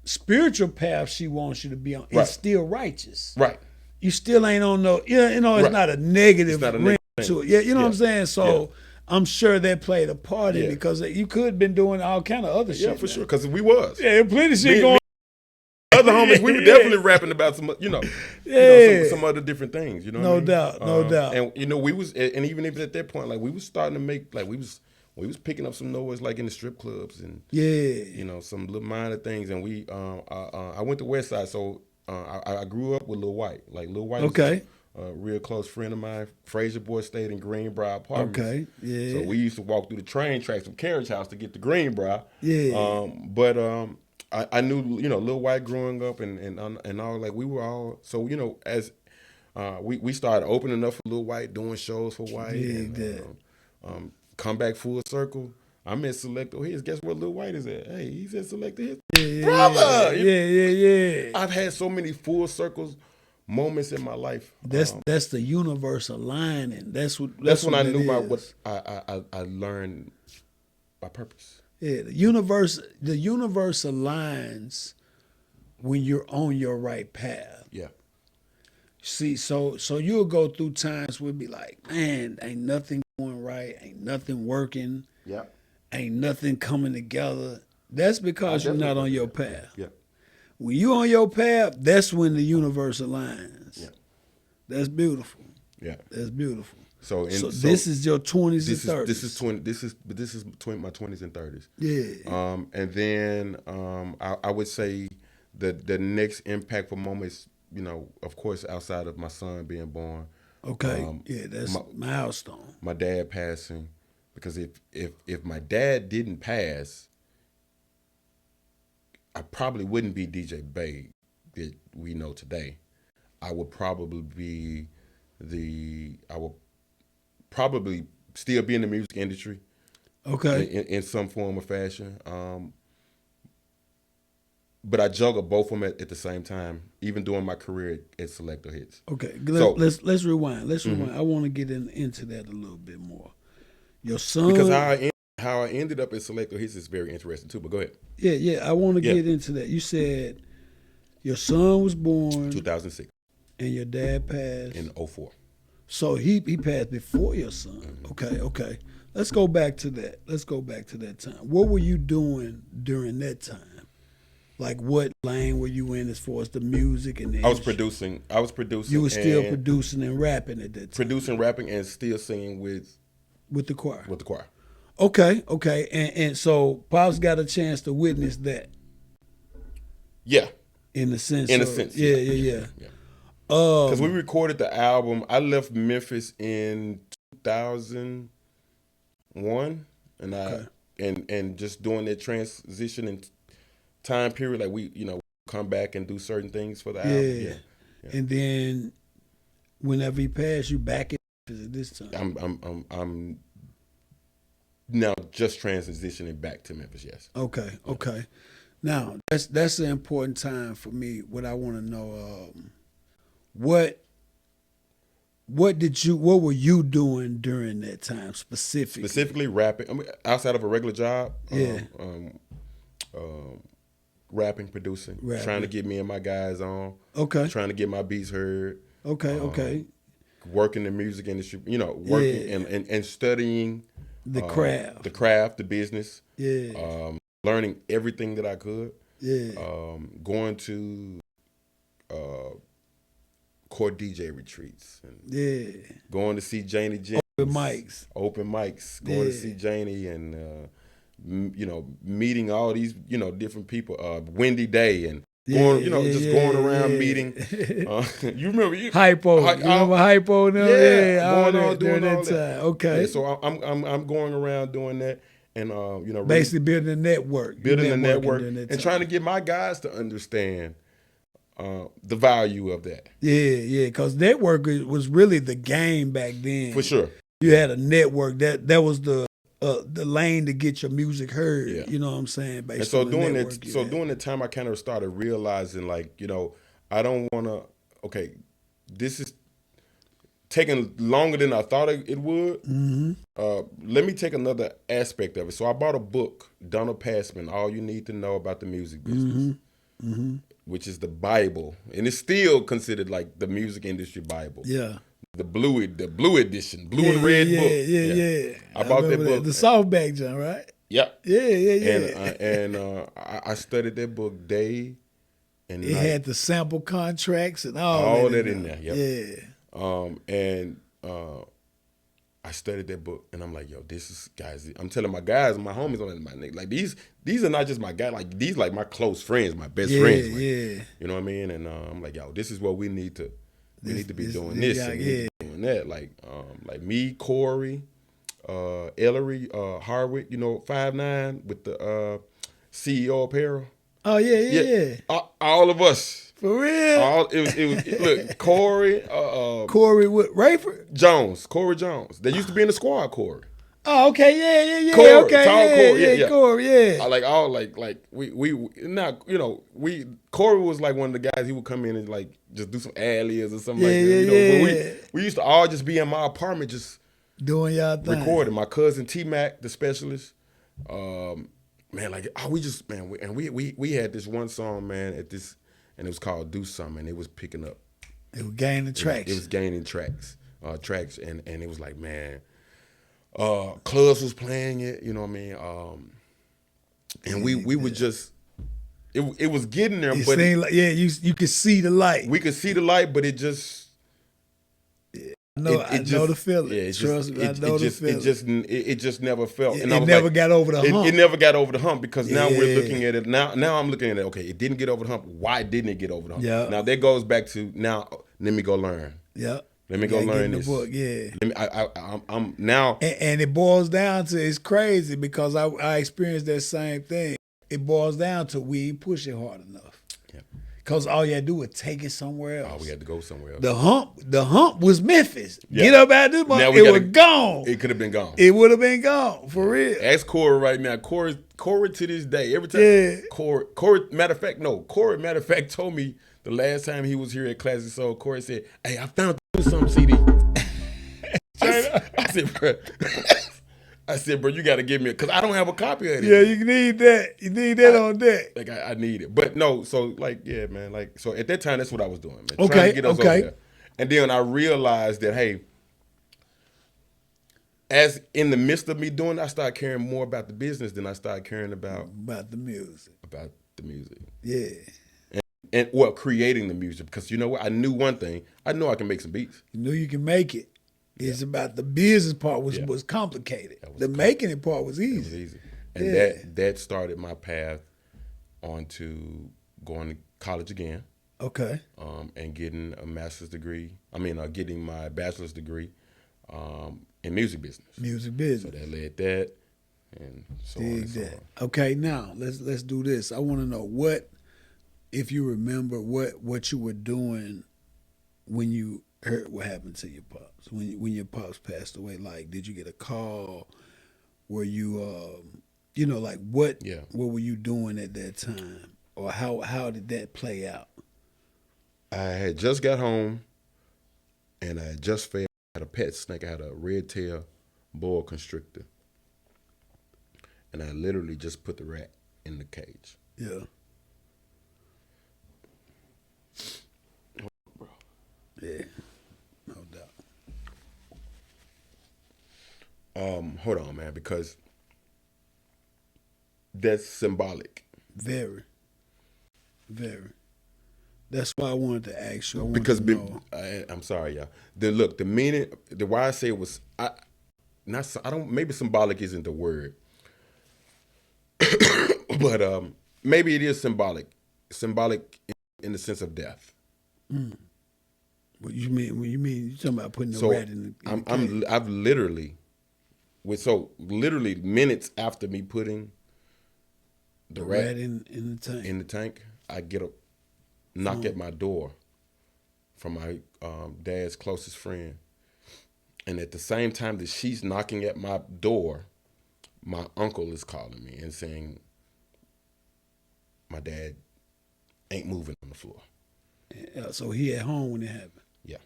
spiritual path she wants you to be on, it's still righteous. Right. You still ain't on no, it's not a negative ring to it. Yeah, you know what I'm saying? So I'm sure that played a part in it, because you could have been doing all kind of other shit. Yeah, for sure, because we was. Yeah, plenty of shit going on. Other homies, we were definitely rapping about some, some other different things, No doubt. And, we was, and even if at that point, like, we was starting to make, like, we was picking up some noise, like, in the strip clubs and, some little minor things. And I went to West Side, so I grew up with Lil White. Like, Lil White was a real close friend of mine. Fraser Boy stayed in Greenbrier Apartments. Okay, yeah. So we used to walk through the train tracks from Carriage House to get to Greenbrier. Yeah. But I knew, Lil White growing up and all, like, we were all, so, as we started opening up for Lil White, doing shows for White. And come back full circle. I'm at SelectoHits. Guess where Lil White is at? Hey, he's at SelectoHits. Brother! Yeah. I've had so many full circles moments in my life. That's the universe aligning. That's when I knew about what I learned by purpose. Yeah, the universe aligns when you're on your right path. Yeah. See, so you'll go through times where it'll be like, man, ain't nothing going right, ain't nothing working. Yeah. Ain't nothing coming together. That's because you're not on your path. Yeah. When you're on your path, that's when the universe aligns. Yeah. That's beautiful. Yeah. That's beautiful. So this is your 20s and 30s. This is between my 20s and 30s. Yeah. And then I would say the next impactful moments, of course, outside of my son being born. Okay. That's milestone. My dad passing, because if my dad didn't pass, I probably wouldn't be DJ Bay that we know today. I would probably still be in the music industry. Okay. In some form or fashion. But I juggle both of them at the same time, even during my career at SelectoHits. Okay. Let's rewind. I want to get into that a little bit more. Your son. Because how I ended up at SelectoHits is very interesting too, but go ahead. Yeah. I want to get into that. You said your son was born 2006. And your dad passed in 2004. So he passed before your son. Mm-hmm. Okay. Let's go back to that. Let's go back to that time. What were you doing during that time? Like, what lane were you in as far as the music and the I was producing. You were still producing and rapping at that time. Producing, rapping, and still singing with the choir. With the choir. Okay. And so Pops got a chance to witness that. Yeah. In a sense. Yeah. Because we recorded the album. I left Memphis in 2001, and and just doing that transition and time period, like we come back and do certain things for the album. Yeah. And then whenever he passed, you back in Memphis at this time. I'm now just transitioning back to Memphis. Yes. Okay. Now that's an important time for me. What I want to know, what what were you doing during that time specifically? Specifically rapping. I mean, outside of a regular job. Yeah. Rapping, producing, trying to get me and my guys on. Okay. Trying to get my beats heard. Okay. Working in the music industry, working and studying the craft. The business. Yeah. Learning everything that I could. Yeah. Going to court DJ retreats. And going to see Janie Jennings. Open mics. Going to see Janie and meeting all these different people. Wendy Day and going around meeting. You remember Hypo? You remember Hypo? Now? Going on doing all that time. Okay. Yeah, so I'm going around doing that, and basically building a network, and trying to get my guys to understand the value of that. Yeah, because network was really the game back then. For sure. You had a network that was the lane to get your music heard. Yeah. You know what I'm saying? And so doing the time, I kind of started realizing, like, I don't want to. Okay, this is taking longer than I thought it would. Mm-hmm. Let me take another aspect of it. So I bought a book, Donald Passman, All You Need to Know About the Music Business, which is the Bible, and it's still considered like the music industry Bible. Yeah. The blue edition, blue and red book. Yeah. I bought that book. The softback John, right? Yep. Yeah. And I studied that book day and night. It had the sample contracts and all that in there. Yep. Yeah. I studied that book, and I'm like, yo, this is guys. I'm telling my guys, my homies on my nigga, like these are not just my guys, like these like my close friends, my best friends. Like, you know what I mean? And I'm like, yo, this is what we need to. We need to be doing this and doing that. Like me, Corey, Ellery, Harwick, 5'9" with the CEO apparel. Oh yeah. All of us. For real. It was look, Corey. Corey with Rayford? Corey Jones. They used to be in the squad, Corey. Oh, okay, yeah. Corey, okay, tall Corey, yeah. Corey was like one of the guys. He would come in and like just do some ad-libs or something like that. But we used to all just be in my apartment just doing y'all thing, recording. My cousin T-Mac, the specialist, we had this one song, man, and it was called "Do Something," and it was picking up. It was gaining tracks. It was gaining tracks, and it was like, man. Clubs was playing it, you know what I mean? And we would just, it was getting there, but you could see the light. We could see the light, but it just, I know the feeling. Yeah, Trust me, I know the feeling. It just never felt. And it never got over the hump. It never got over the hump because now we're looking at it. Now I'm looking at it. Okay, it didn't get over the hump. Why didn't it get over the hump? Yeah. Now that goes back to now. Let me go learn. Yeah. Let me go learn this. Book, yeah. I'm now. And it boils down to, it's crazy because I experienced that same thing. It boils down to we ain't push it hard enough. Yeah. Because all you had to do was take it somewhere else. Oh, we had to go somewhere else. The hump was Memphis. Yeah. Get up out of this mother. It was gone. It could have been gone. It would have been gone, for real. Ask Corey right now. Corey to this day, every time. Corey, matter of fact, told me the last time he was here at Classic Soul, Corey said, hey, I found some CD. I said, bro, you got to give me it because I don't have a copy of it. Yeah, you need that. You need that on deck. Like I need it, but no. So man. So at that time, that's what I was doing, man. Trying to get us over there. And then I realized that, hey, as in the midst of me doing, I started caring more about the business than I started caring about the music. About the music. Yeah. And creating the music, because you know what? I knew one thing. I know I can make some beats. You knew you can make it. It's about the business part was complicated. Making it part was easy. It was easy. And that started my path onto going to college again. Okay. And getting a master's degree. Getting my bachelor's degree in music business. Music business. So that led that, and so on and so on. Okay, now let's do this. I want to know if you remember what you were doing when you heard what happened to your pops, when your pops passed away. Like, did you get a call? Were you what were you doing at that time, or how did that play out? I had just got home And I just fed. I had a pet snake. I had a red tail boa constrictor. And I literally just put the rat in the cage. Yeah. Yeah, no doubt. Hold on, man, because that's symbolic. Very. Very. That's why I wanted to ask you. I'm sorry, y'all. The meaning, why I say it was, maybe symbolic isn't the word, but maybe it is symbolic in the sense of death. Mm. What you mean? You talking about putting the rat in the I've literally, literally minutes after me putting the rat in the tank, I get a knock at my door from my dad's closest friend, and at the same time that she's knocking at my door, my uncle is calling me and saying my dad ain't moving on the floor. So he at home when it happened. Yeah.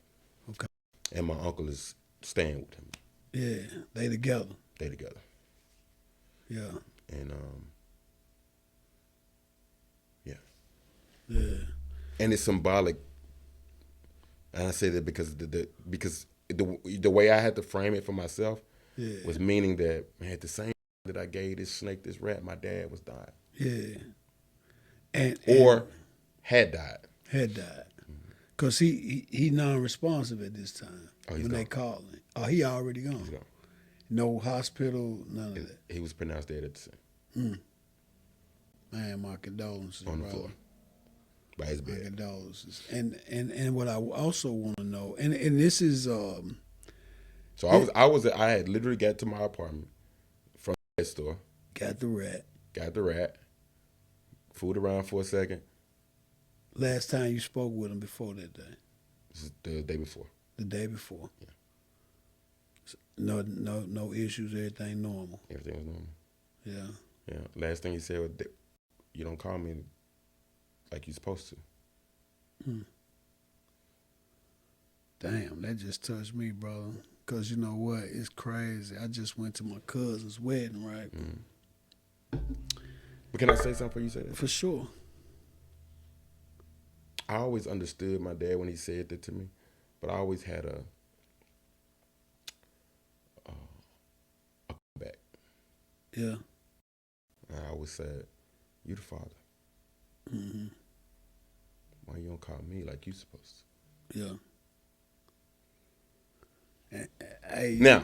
Okay. And my uncle is staying with him. Yeah, they together. Yeah. And yeah. Yeah. And it's symbolic. And I say that because the way I had to frame it for myself was meaning that, man, at the same time that I gave this snake this rat, my dad was dying. Yeah. Or had died. Because he non-responsive at this time when gone. they call him. Oh, he already gone. He's gone. No hospital, none of that. He was pronounced dead at the scene. Man, my condolences. On the floor. By his bed. My condolences. And what I also want to know, and this is So I had literally got to my apartment from the store. Got the rat. Fooled around for a second. Last time you spoke with him before that day? This is the day before. The day before. Yeah. No issues. Everything normal. Everything was normal. Yeah. Yeah. Last thing he said was, "You don't call me like you're supposed to." Damn, that just touched me, brother. Because you know what? It's crazy. I just went to my cousin's wedding, right? But can I say something before you say that? For sure. I always understood my dad when he said that to me, but I always had a comeback. Yeah. I always said, "You the father. Why you don't call me like you supposed to?" Yeah. Now,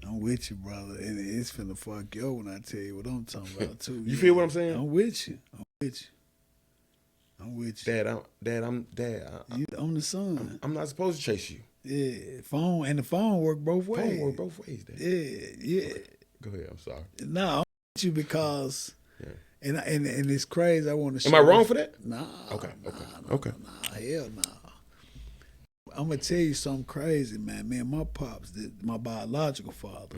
I'm with you, brother. And it's finna fuck you when I tell you what I'm talking about too. You feel what I'm saying? I'm with you. Dad, you on the son. I'm not supposed to chase you. Yeah, the phone work both ways. Phone work both ways, Dad. Yeah. Okay. Go ahead. I'm sorry. No, I'm with you because, and it's crazy. I want to. Am I wrong for that? Nah. Okay. Nah, hell no. I'm gonna tell you something crazy, man. Me and my pops, my biological father,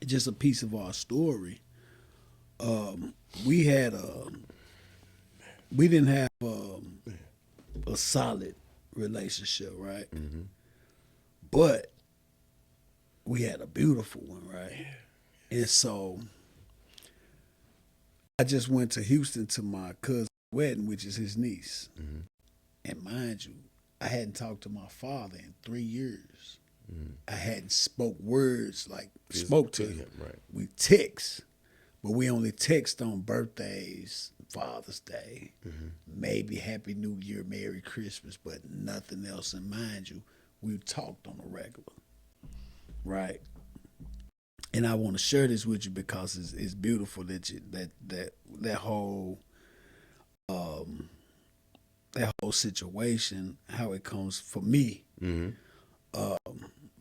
it's just a piece of our story. We didn't have a solid relationship, right? But we had a beautiful one, right? And so I just went to Houston to my cousin's wedding, which is his niece. And mind you, I hadn't talked to my father in 3 years. I hadn't spoke to him. Right. We text, but we only text on birthdays, Father's Day, maybe Happy New Year, Merry Christmas, but nothing else. And mind you, we talked on a regular, right? And I want to share this with you because it's beautiful that whole situation, how it comes for me.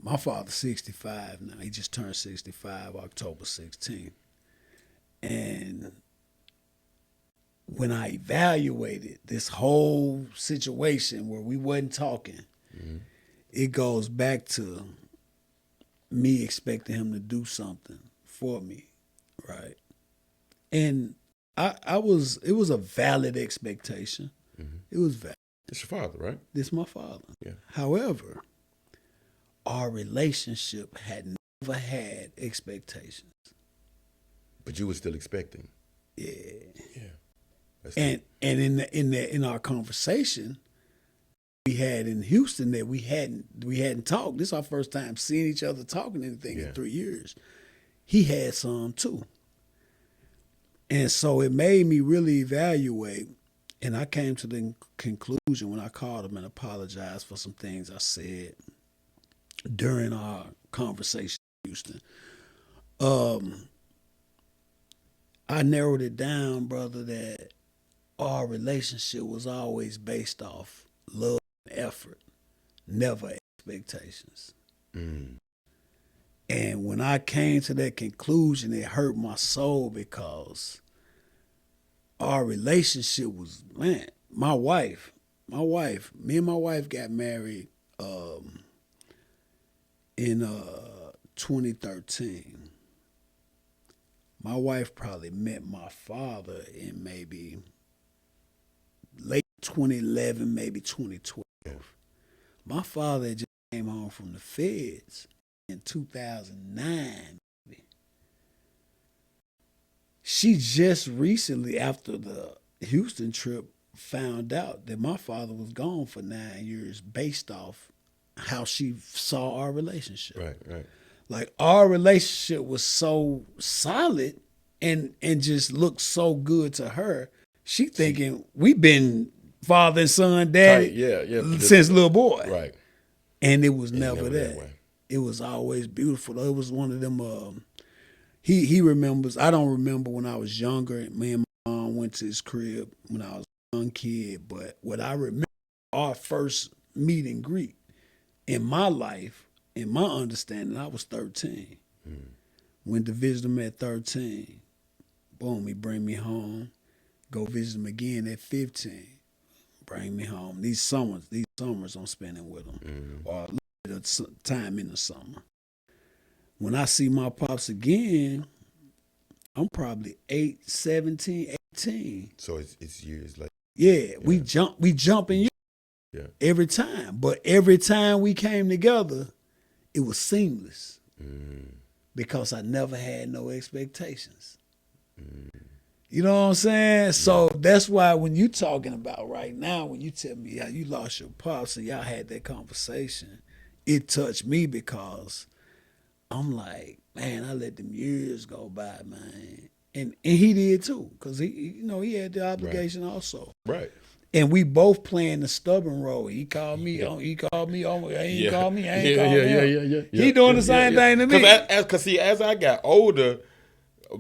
My father's 65 now. He just turned 65 October 16th. And when I evaluated this whole situation where we wasn't talking, it goes back to me expecting him to do something for me, right? And it was a valid expectation. It was valid. It's your father, right? This is my father. Yeah. However, our relationship had never had expectations. But you were still expecting. Yeah. Yeah. And in our conversation we had in Houston that we hadn't talked. This is our first time seeing each other talking anything in 3 years. He had some too. And so it made me really evaluate. And I came to the conclusion when I called him and apologized for some things I said during our conversation in Houston. I narrowed it down, brother, that our relationship was always based off love and effort, never expectations. Mm. And when I came to that conclusion, it hurt my soul because our relationship was, man, me and my wife got married in 2013. My wife probably met my father in maybe late 2011, maybe 2012. Yeah. My father just came home from the feds in 2009. She just recently, after the Houston trip, found out that my father was gone for 9 years based off how she saw our relationship. Right. Like, our relationship was so solid and just looked so good to her. She thinking we've been father and son, daddy, since little boy. Right. And it was never that. It was always beautiful. It was one of them. He remembers. I don't remember when I was younger. Me and my mom went to his crib when I was a young kid. But what I remember, our first meet and greet in my life, in my understanding, I was 13. Went to visit him at 13. Boom, he bring me home. Go visit him again at 15. Bring me home. These summers I'm spending with him. Or a little bit of time in the summer. When I see my pops again, I'm probably 17, 18. So it's years later. Yeah, we jump in years every time. But every time we came together, it was seamless. Because I never had no expectations. You know what I'm saying? Yeah. So that's why when you talking about right now, when you tell me how you lost your pops and y'all had that conversation, it touched me because I'm like, man, I let them years go by, man. And he did too, because he had the obligation also. Right. And we both playing the stubborn role. He called me. He called me. He ain't called me. I ain't called him. He doing the same thing to me. Because as I got older,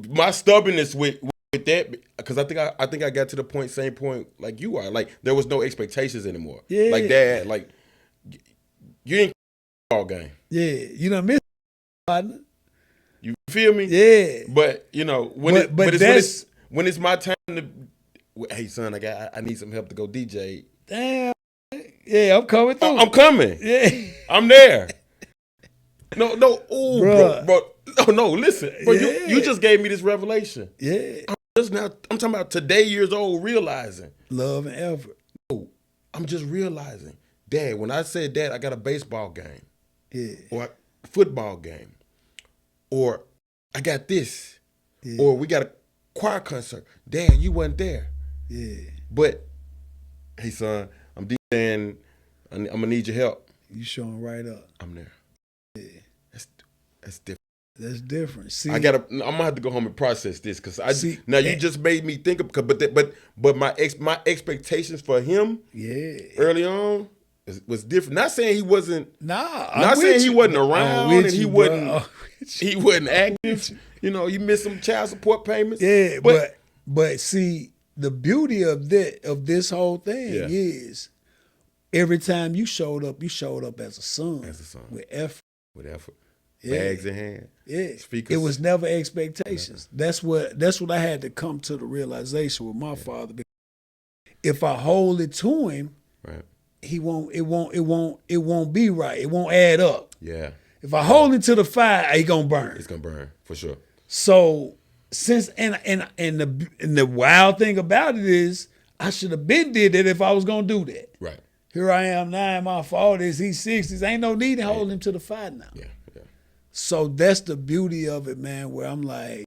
my stubbornness with that, because I think I got to the same point like you are. Like, there was no expectations anymore. Yeah. Like, Dad, like, you ain't all game. Yeah. You done missed partner. You feel me? Yeah. But when it's my time to, hey son, I need some help to go DJ. Damn. Yeah, I'm coming through. I'm coming. Yeah. I'm there. No, bro. No, listen. Bro, you just gave me this revelation. Yeah. I'm talking about today, years old, realizing. Love and effort. No, I'm just realizing. Dad, when I said, Dad, I got a baseball game. Yeah. Or a football game. Or I got this. Yeah. Or we got a choir concert. Dad, you wasn't there. Yeah. But, hey son, I'm DJing. I'm gonna need your help. You showing right up. I'm there. Yeah. That's different. That's different. See, I'm gonna have to go home and process this because you just made me think of, but my expectations for him early on was different. Not saying he wasn't. Not saying he wasn't around and he wasn't active. You missed some child support payments. Yeah, but see, the beauty of this whole thing is every time you showed up as a son. With effort. Bags in hand. Yeah. Speakers. It was never expectations. That's what I had to come to the realization with my father. If I hold it to him, it won't be right. It won't add up. Yeah. If I hold it to the fire, it's gonna burn. It's gonna burn for sure. So and the wild thing about it is I should have been did that if I was gonna do that. Right. Here I am now in my 40s, he's 60s. Ain't no need to hold him to the fight now. Yeah. So that's the beauty of it, man, where I'm like,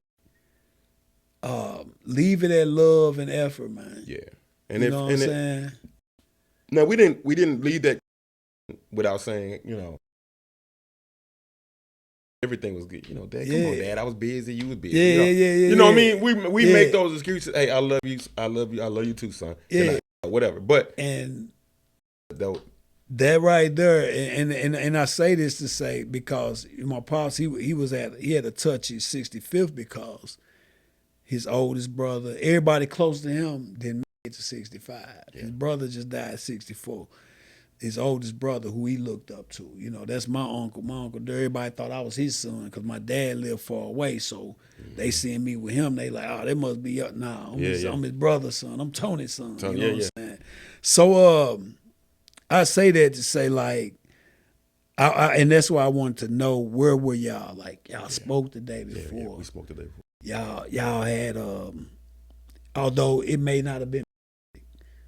leave it at love and effort, man. Yeah. And you know what I'm saying? No, we didn't leave that without saying, everything was good. Dad, come on, Dad. I was busy. You was busy. Yeah. You know what I mean? We make those excuses. Hey, I love you. I love you too, son. Yeah. Whatever. But that right there, and I say this to say because my pops he had to touch his 65th because his oldest brother, everybody close to him didn't make it to 65. Yeah. His brother just died at 64. His oldest brother, who he looked up to, that's my uncle. My uncle, everybody thought I was his son because my dad lived far away. So they seeing me with him, they like, oh, they must be up. Nah, I'm his brother's son. I'm Tony's son. You know what I'm saying? So I say that to say like, and that's why I wanted to know where were y'all? Like y'all spoke the day before. Yeah, we spoke the day before. Y'all had, although it may not have been,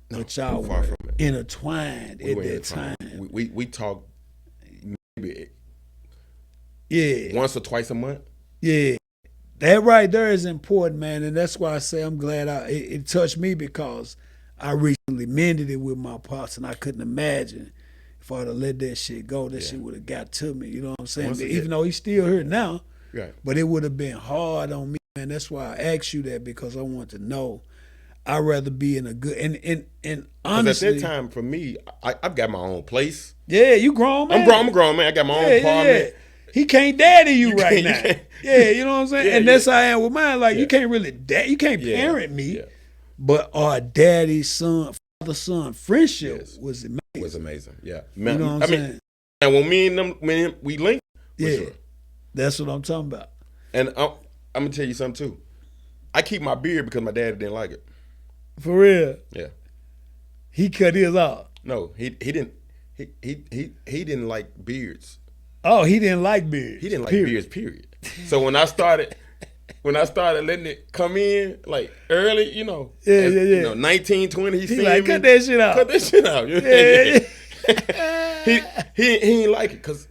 but y'all were intertwined at that time. We talked maybe once or twice a month. Yeah. That right there is important, man, and that's why I say I'm glad it touched me because I recently mended it with my pops, and I couldn't imagine if I'd have let that shit go, that shit would have got to me. You know what I'm saying? Even though he's still here now, right. But it would have been hard on me, man. That's why I asked you that because I want to know. I'd rather be in a good and honestly, at that time for me, I've got my own place. Yeah, you grown man. I'm grown man. I got my own apartment. Yeah. He can't daddy you right now. Yeah, you know what I'm saying? And that's how I am with mine. Like you can't really you can't parent me. Yeah. But our daddy-son, father-son friendship was amazing. It was amazing. Yeah. Man, you know what I'm saying? And when me and them we linked, sure. That's what I'm talking about. And I'm gonna tell you something too. I keep my beard because my daddy didn't like it. For real? Yeah. He cut his off. No, he didn't. He didn't like beards. Oh, he didn't like beards. He didn't like beards. Period. So when I started letting it come in like early, 19, 20, he like cut that shit out. Cut that shit out. He didn't like it because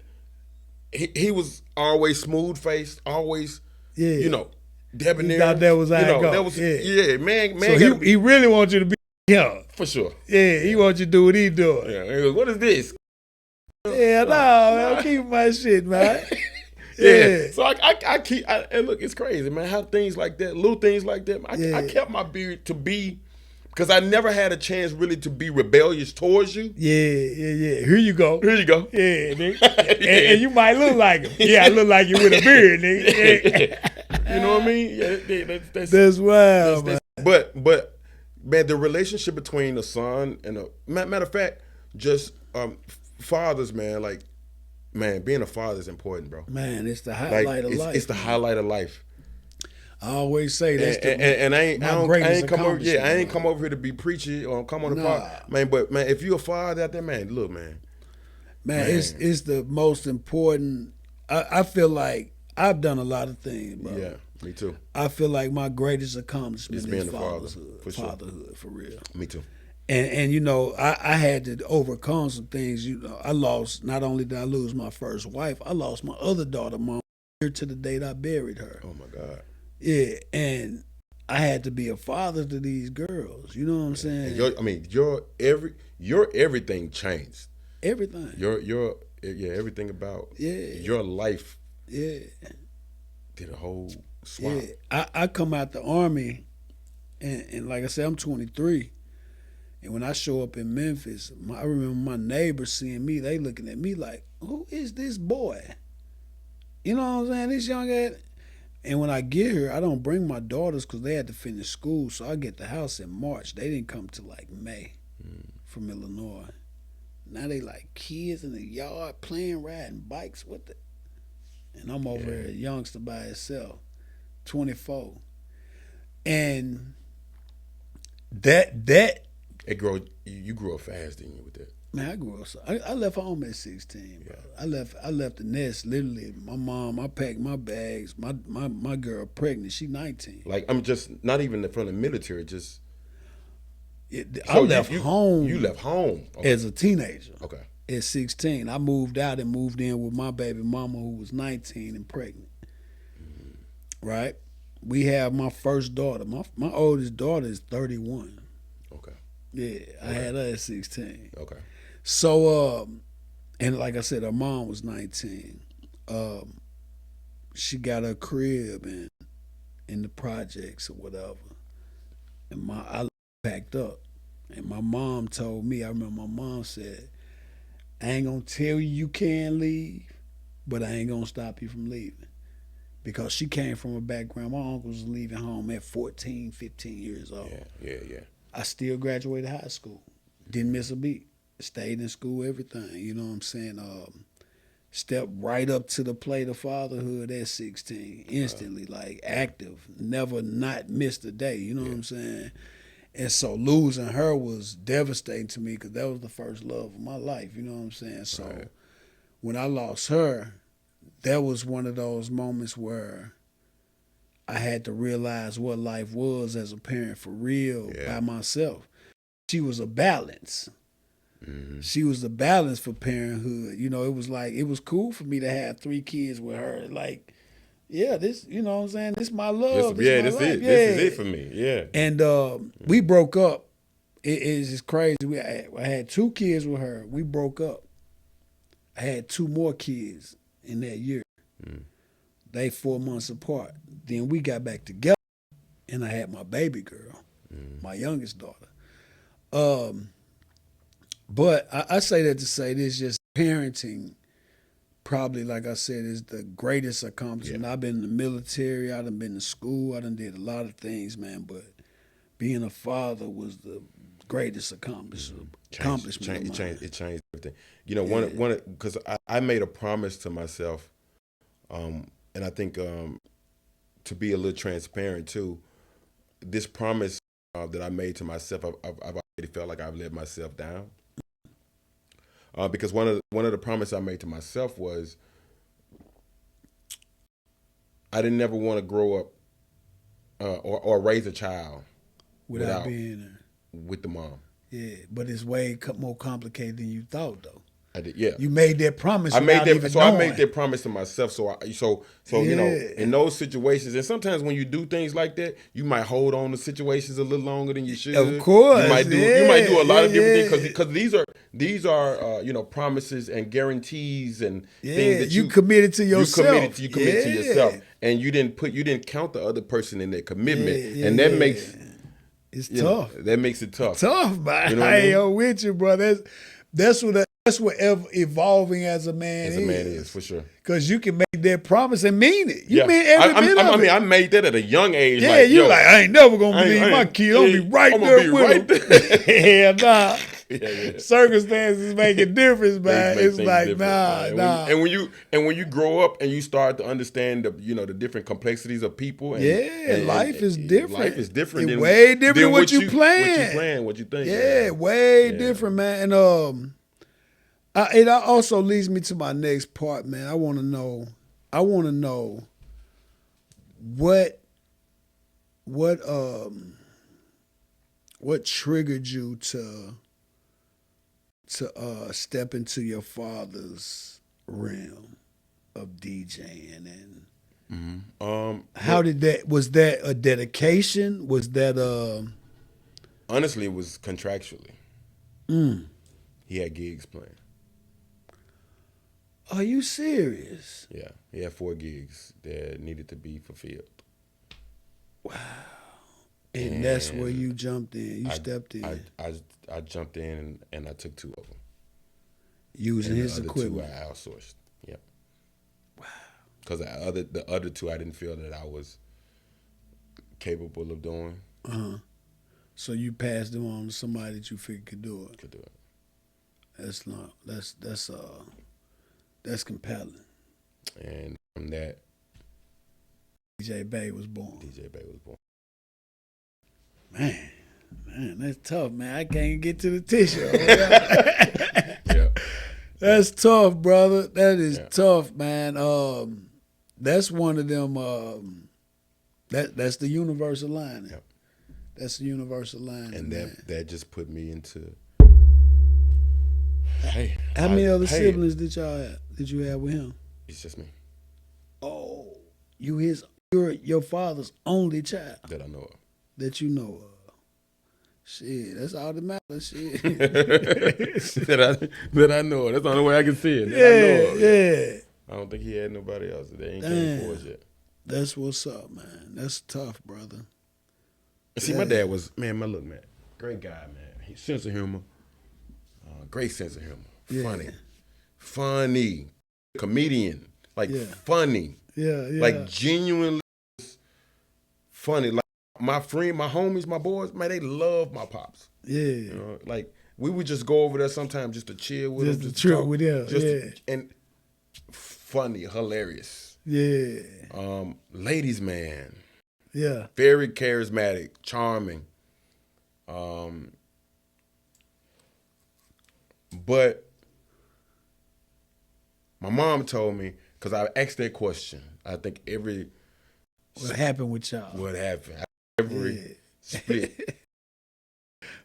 he was always smooth faced, always debonair. He thought that was how it goes. Man. So he really wants you to be him. For sure. Yeah, he wants you to do what he doing. Yeah. He goes, what is this? Yeah, man, I'm keeping my shit, man. Yeah. So I keep, and look, it's crazy, man, how things like that, little things like that, I kept my beard to be, because I never had a chance really to be rebellious towards you. Yeah. Here you go. Yeah, nigga. And you might look like him. Yeah, I look like you with a beard, nigga. You know what I mean? Yeah, that's wild, man. But man, the relationship between a son and matter of fact, just fathers, man, like, man, being a father is important, bro. Man, it's the highlight of life. It's the highlight of life. I always say that's I ain't come over here to be preachy or come on the pod, man. But man, if you're a father out there, man, look, man. It's the most important. I feel like I've done a lot of things, bro. Yeah, me too. I feel like my greatest accomplishment is being a fatherhood, for real. Me too. And I had to overcome some things. I lost. Not only did I lose my first wife, I lost my other daughter, Mom, here to the date I buried her. Oh my God. Yeah, and I had to be a father to these girls. You know what I'm saying? Your everything changed. Everything. Your everything about your life. Yeah. Did a whole swap. Yeah. I come out the Army, and like I said, I'm 23. And when I show up in Memphis, I remember my neighbors seeing me. They looking at me like, who is this boy? You know what I'm saying? This young guy. And when I get here, I don't bring my daughters because they had to finish school. So I get the house in March. They didn't come till like May from Illinois. Now they like kids in the yard playing, riding bikes. And I'm over here, a youngster by himself, 24. And you grew up fast, didn't you, with that? Man, I grew up. I left home at 16, bro. I left the nest literally. My mom, I packed my bags. My girl pregnant. She 19. Like, I'm just not even from the military. Just I left home. You left home as a teenager. Okay. At 16, I moved out and moved in with my baby mama, who was 19 and pregnant. Right. We have my first daughter. My oldest daughter is 31. Okay. Yeah, I had her at 16. Okay. So, and like I said, her mom was 19. She got her crib in the projects or whatever, and I packed up. And my mom told me, I remember my mom said, I ain't gonna tell you can't leave, but I ain't gonna stop you from leaving. Because she came from a background, my uncle was leaving home at 14, 15 years old. Yeah. I still graduated high school. Didn't miss a beat. Stayed in school, everything. You know what I'm saying? Stepped right up to the plate of fatherhood at 16, instantly, like active. Never not missed a day, you know what I'm saying? And so losing her was devastating to me because that was the first love of my life, you know what I'm saying? So when I lost her, that was one of those moments where I had to realize what life was as a parent for real by myself. She was a balance. Mm-hmm. She was the balance for parenthood. You know, it was cool for me to have 3 kids with her. Like, this, you know what I'm saying? This is my love. This is it for me. Yeah. And we broke up. It's just crazy. I had 2 kids with her. We broke up. I had 2 more kids in that year. They 4 months apart. Then we got back together, and I had my baby girl, my youngest daughter. But I say that to say this: just parenting, probably, like I said, is the greatest accomplishment. I've been in the military. I done been to school. I done did a lot of things, man. But being a father was the greatest accomplishment. It changed everything. You know, because I made a promise to myself, and I think to be a little transparent too, this promise that I made to myself, I've already felt like I've let myself down. Because one of the promises I made to myself was I didn't ever want to grow up or raise a child without being there with the mom. Yeah, but it's way more complicated than you thought, though. I did, yeah. You made that promise. I made that promise to myself. So you know, in those situations, and sometimes when you do things like that, you might hold on to situations a little longer than you should. Of course, you might do a lot of different things because these are you know, promises and guarantees and things that you committed to yourself. You committed to yourself, and you didn't count the other person in that commitment, and that makes it's tough. That makes it tough. Tough, man. You know what I mean? I'm with you, bro. That's what evolving as a man is. As a man is, for sure. Because you can make that promise and mean it. You mean every bit of it. I mean, I made that at a young age. Yeah, you like, I ain't never going to believe my kid. I'm going to be right there with him. Hell nah. Yeah. Circumstances make a difference, man. It's like, nah. And when you grow up and you start to understand the different complexities of people. And life is different. Life is different. It's way different than what you plan. What you plan, what you think. Yeah, way different, man. And it also leads me to my next part, man. I want to know what triggered you to step into your father's realm of DJing, and how did that? Was that a dedication? Was that Honestly, it was contractually. He had gigs playing. Are you serious? Yeah, he had 4 gigs that needed to be fulfilled. Wow. And that's where you jumped in. You stepped in. I jumped in and I took 2 of them. Using his equipment. The other 2 I outsourced. Yep. Wow. Because the other 2 I didn't feel that I was capable of doing. So you passed them on to somebody that you figured could do it. Could do it. That's compelling. And from that, DJ Bay was born. Man, that's tough, man. I can't get to the tissue. Yeah. That's tough, brother. That is tough, man. That's one of them. That's the universal lining. Yep. That's the universal line. And that just put me into. Hey, how many other siblings did y'all have? Did you have with him? It's just me. Oh, you're your father's only child that I know of. That you know of. Shit, that's all that matters. Shit. that I know of. That's the only way I can see it. That I know of. I don't think he had nobody else. They ain't came for us yet. That's what's up, man. That's tough, brother. See, my dad was great guy, man. He sense of humor, great sense of humor, funny, comedian, funny, like genuinely funny. Like my friend, my homies, my boys, man, they love my pops. Yeah, you know, like we would just go over there sometimes just to chill with him, just to chill with him, and funny, hilarious. Yeah, ladies man. Yeah. Very charismatic, charming. But my mom told me, because I asked that question, I think what happened with y'all? What happened? Every split.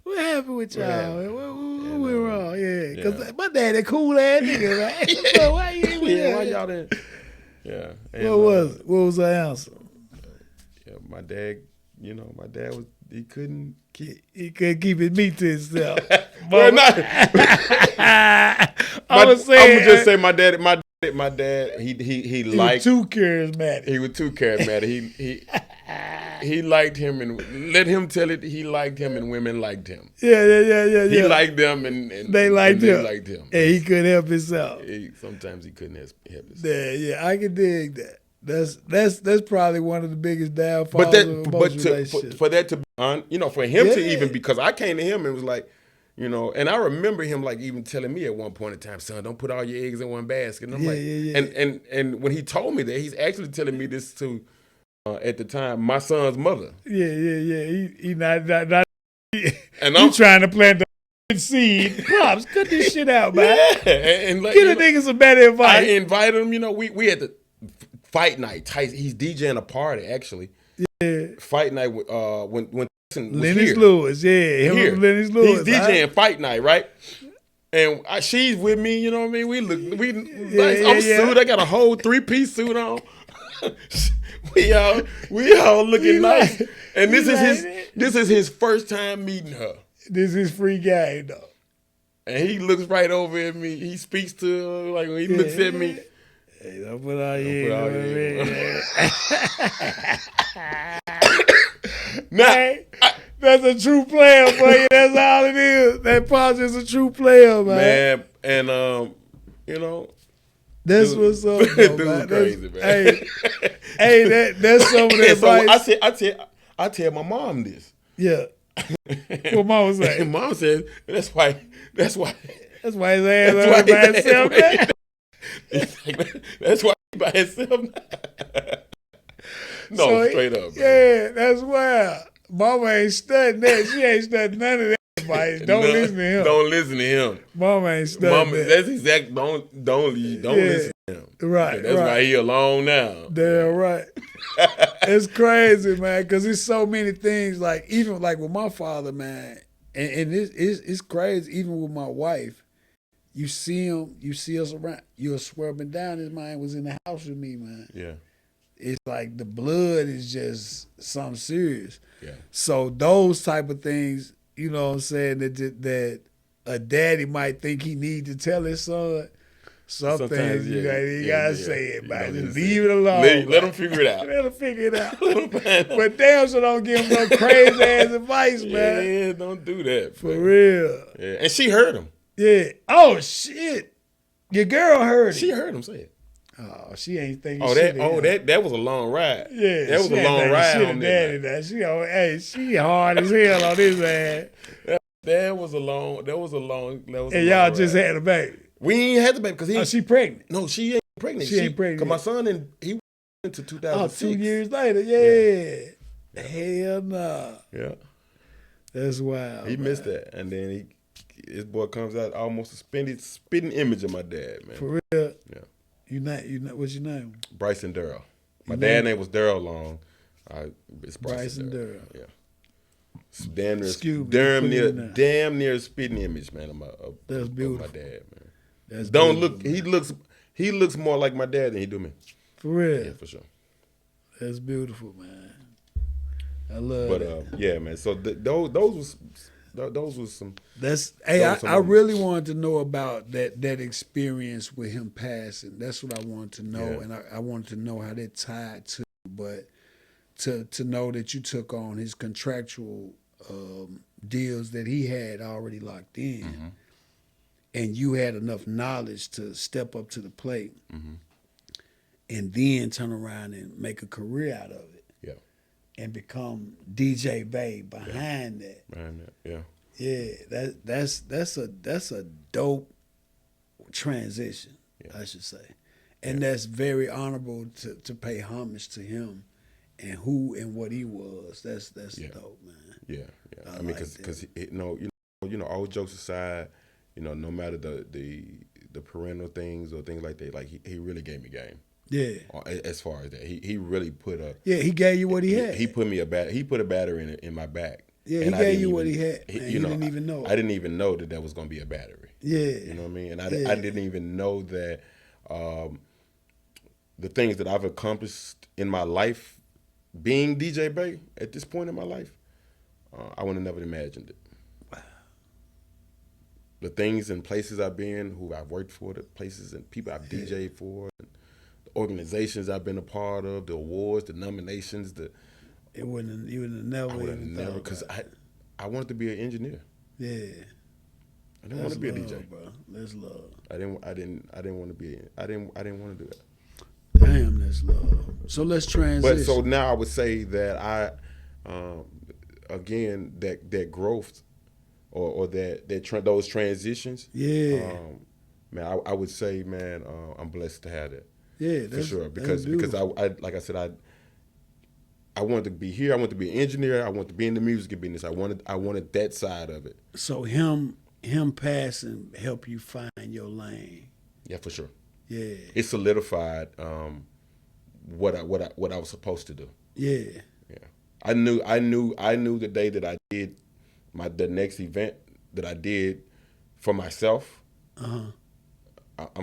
What happened with y'all? What went wrong? Yeah, because my dad a cool ass nigga, right? So why you ain't with him? Why y'all didn't? Yeah. And, what was it? What was the answer? Yeah, my dad was, he couldn't keep his meat to himself. I'm gonna just say my dad, he liked. He was too charismatic. He was too charismatic. He liked him, and let him tell it. He liked him, and women liked him. Yeah. He liked them, and they liked him. And he couldn't help himself. Sometimes he couldn't help himself. Yeah, I can dig that. That's probably one of the biggest downfalls of most relationships. For that to be on, for him to even, because I came to him and was like, and I remember him like even telling me at one point in time, son, don't put all your eggs in one basket. And I'm and when he told me that, he's actually telling me this to at the time my son's mother. Yeah. He not and I'm trying to plant the seed. Pops, cut this shit out, man. And like, get a nigga some better advice. I invited him. We had the fight night. He's DJing a party actually. Yeah. Fight night when Lennox Lewis, Lennox Lewis. He's DJing fight night, right? And she's with me, you know what I mean? I'm suited. I got a whole 3-piece suit on. we all looking nice. And this is his first time meeting her. This is free game though. And he looks right over at me. He speaks to her, like when he looks at me. Hey, don't put all your Now, that's a true player for you. That's all it is. That Pops is a true player, man. And that's what's up, though, man. Crazy, man. Hey, that's some of the advice. So I tell my mom this. Yeah. What mom was saying? Mom says that's why his ass is by himself. That's why he's by himself. No, so straight up. Yeah, that's wild. Mama ain't studying that. She ain't studying none of that advice. Don't listen to him. Don't listen to him. Mama ain't studying that. That's exact. Don't listen to him. Right. That's why he alone now. Damn right. It's crazy, man, because there's so many things. Like even like with my father, man, and it's crazy. Even with my wife, you see us around. You'll swear up and down his mind was in the house with me, man. Yeah. It's like the blood is just something serious. Yeah. So those type of things, you know what I'm saying, that a daddy might think he need to tell his son. Sometimes you gotta say it, man. Just leave it alone. Let him figure it out. Let him figure it out. But damn sure don't give him no crazy ass advice, man. Yeah, don't do that. For real. Yeah. And she heard him. Yeah. Oh shit. Your girl heard him. She heard him say it. Oh, she ain't thinking that was a long ride. Yeah, that was a long ride on that. She hard as hell on his ass. That was a long. And y'all just had a baby. We ain't had the baby because she pregnant. No, she ain't pregnant. She ain't pregnant. Because my son he went into 2006. 2 years later. Yeah. Hell nah. Yeah. That's wild. He missed that, and then his boy comes out almost a spitting image of my dad, man. For real. Yeah. You what's your name? Bryson Durrell. My dad's name was Durrell Long. It's Bryson Durrell. Yeah. damn near spitting image, man. That's beautiful. Of my dad, man. That's Don't beautiful, look. Man. He looks more like my dad than he do me. For real. Yeah, for sure. That's beautiful, man. I love it. Yeah, man. So those was some. I really wanted to know about that experience with him passing. That's what I wanted to know, and I wanted to know how that tied to. But to know that you took on his contractual deals that he had already locked in, and you had enough knowledge to step up to the plate, and then turn around and make a career out of it. And become DJ Bay behind that. Yeah, that's a dope transition, I should say. And that's very honorable to pay homage to him and who and what he was. That's dope, man. Yeah. I mean, because all jokes aside, no matter the parental things or things like that, like he really gave me game. Yeah. As far as that, he really put a. Yeah, he gave you what he had. He put a battery in my back. Yeah, he gave you what he had. Man, you didn't even know. I didn't even know that was going to be a battery. Yeah. You know what I mean? And I didn't even know that the things that I've accomplished in my life, being DJ Bay at this point in my life, I would have never imagined it. Wow. The things and places I've been, who I've worked for, the places and people I've DJed for, and the organizations I've been a part of, the awards, the nominations, you would have never because I wanted to be an engineer. Yeah. I didn't want to be a DJ, bro. That's love. I didn't want to be. I didn't want to do that. Damn, that's love. So let's transition. But so now I would say that again, that growth or those transitions. Yeah. Man, I would say, man, I'm blessed to have that. Yeah, for sure. Because I like I said, I wanted to be here. I wanted to be an engineer. I wanted to be in the music business. I wanted that side of it. So him passing helped you find your lane. Yeah, for sure. Yeah. It solidified what I was supposed to do. Yeah. Yeah. I knew the day that I did the next event that I did for myself. I'm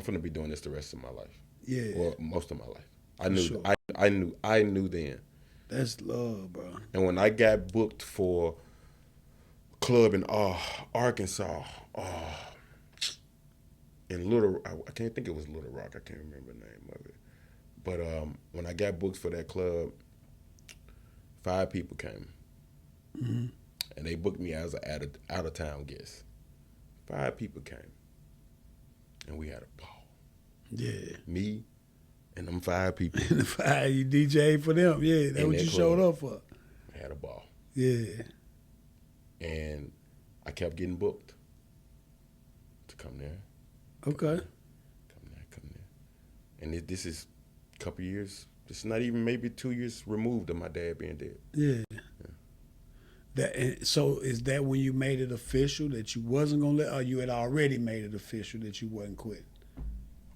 gonna be doing this the rest of my life. Yeah. Or most of my life. I knew. Sure. I knew then. That's love, bro. And when I got booked for a club in Arkansas, in I can't think it was Little Rock. I can't remember the name of it. But when I got booked for that club, 5 people came, and they booked me as an out of town guest. 5 people came, and we had a ball. Yeah, me and them 5 people. And the 5 you DJ'd for them. Yeah, that's what you showed up for. I had a ball. Yeah, and I kept getting booked to come there. Okay. Come there. And this is a couple years. It's not even maybe 2 years removed of my dad being dead. Yeah. So is that when you made it official that you wasn't gonna or you had already made it official that you wasn't quitting?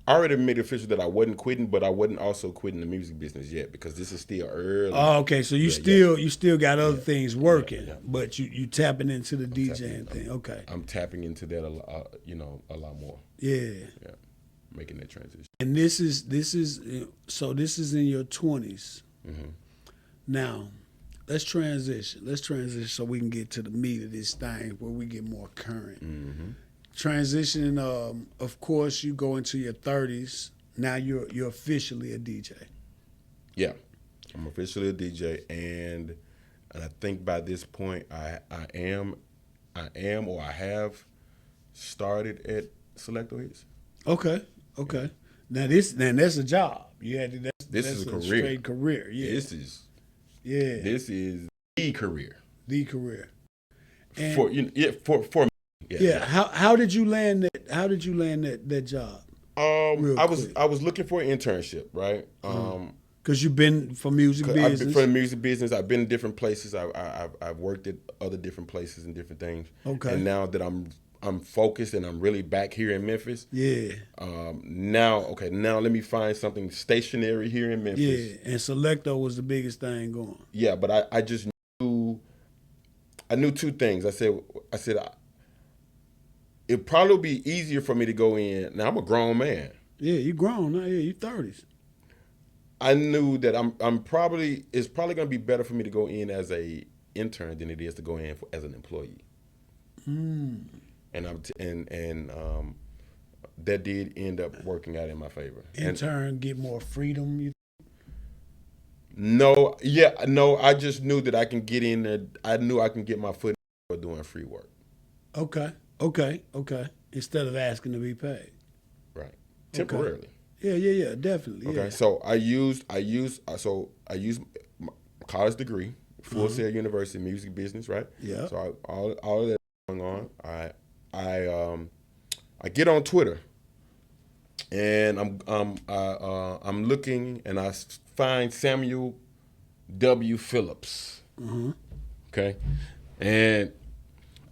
I already made it official that I wasn't quitting, but I wasn't also quitting the music business yet because this is still early. Oh, okay. So you still got other things working, but you tapping into the DJing thing. Okay. I'm tapping into that a lot more. Yeah. Yeah. Making that transition. And this is in your 20s. Mm-hmm. Now, let's transition so we can get to the meat of this thing where we get more current. Mm-hmm. Transitioning, of course, you go into your 30s. Now you're officially a DJ. Yeah, I'm officially a DJ, and I think by this point I have started at SelectoHits. Okay. Now that's a job. You had to. This is a career. Straight career. Yeah. This is the career. The career. And for me. Yeah. How did you land that? How did you land that job? I was looking for an internship, right? Because you've been for music business. I've been for the music business. I've been in different places. I've worked at other different places and different things. Okay. And now that I'm focused and I'm really back here in Memphis. Yeah. Now let me find something stationary here in Memphis. Yeah. And Selecto was the biggest thing going. Yeah, but I just knew I knew two things. I said it'd probably be easier for me to go in. Now I'm a grown man. Yeah, you grown now. Yeah, you 30s. I knew that it's probably going to be better for me to go in as a intern than it is to go in as an employee. Mm. And that did end up working out in my favor. Intern get more freedom. No, I just knew that I can get in there. I knew I can get my foot in doing free work. Okay. Instead of asking to be paid. Right. Temporarily. Okay. Yeah, definitely. Okay. Yeah. So I used my college degree, Full Sail University, music business, right? Yeah. So all of that going on. I get on Twitter, and I'm looking, and I find Samuel W. Phillips. Mm-hmm. Okay, and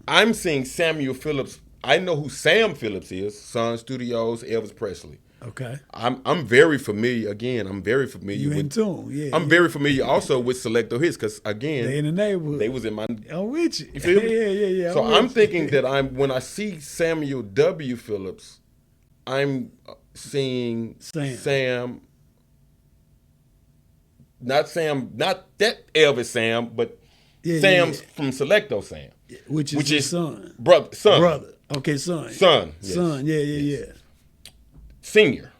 I'm seeing Samuel Phillips. I know who Sam Phillips is. Sun Studios, Elvis Presley. Okay. I'm very familiar. Again, I'm very familiar You with. in tune? Yeah. I'm very familiar also with SelectoHits because again, they in the neighborhood. They was in my. I'm with you. You feel me? Yeah. So I'm thinking that when I see Samuel W. Phillips, I'm seeing Sam. Not that Elvis Sam, but Sam's from Selecto Sam, which is son, brother. Okay, son. Yes. Son. Yeah. Senior,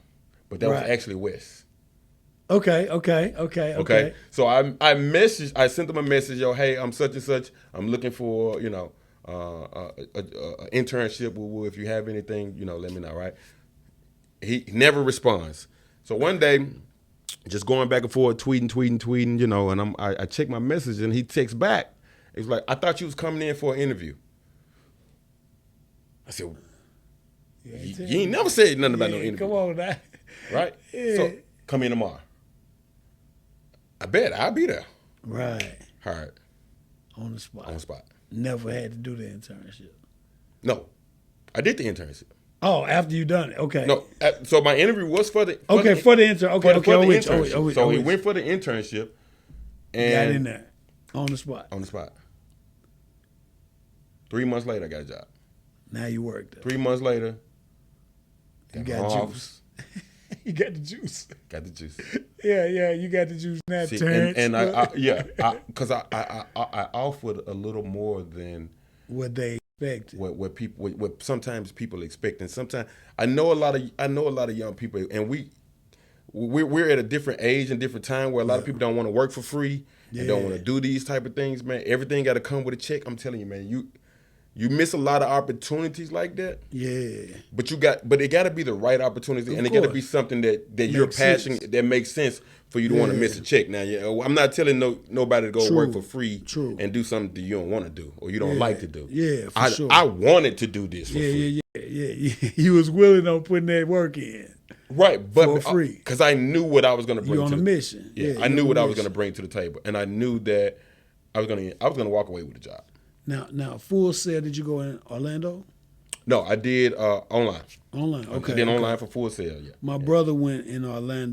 but that was actually Wes. Okay. So I sent them a message, yo, hey, I'm such and such. I'm looking for, a internship. If you have anything, let me know, right? He never responds. So one day, just going back and forth, tweeting, and I check my message and he texts back. He's like, I thought you was coming in for an interview. I said, you ain't never said nothing about no interview. Come on now. Right? Yeah. So come in tomorrow. I bet I'll be there. Right. All right. On the spot. Never had to do the internship. No. I did the internship. Oh, after you done it. Okay. No. So my interview was for the internship. So he went for the internship and got in there. On the spot. 3 months later I got a job. Now you work there. 3 months later, you got juice. You got the juice. Got the juice. Yeah, you got the juice now, Terrence. Because I offered a little more than what they expect. What sometimes people expect, and sometimes I know a lot of young people, and we're at a different age and different time where a lot of people don't want to work for free and don't want to do these type of things, man. Everything got to come with a check. I'm telling you, man, you miss a lot of opportunities like that. Yeah. But it got to be the right opportunity, and it got to be something that you're passionate, that makes sense for you to want to miss a check. Now, I'm not telling nobody to go work for free and do something that you don't want to do or you don't like to do. Yeah, for sure. I wanted to do this for free. Yeah. You was willing on putting that work in. Right, but for free. Because I knew what I was going to bring. You on a mission. Yeah, I knew what I was going to bring to the table, and I knew that I was going to walk away with a job. Now, Full Sail, did you go in Orlando? No, I did online. Online, okay. I did online for Full Sail, yeah. My brother went in Orlando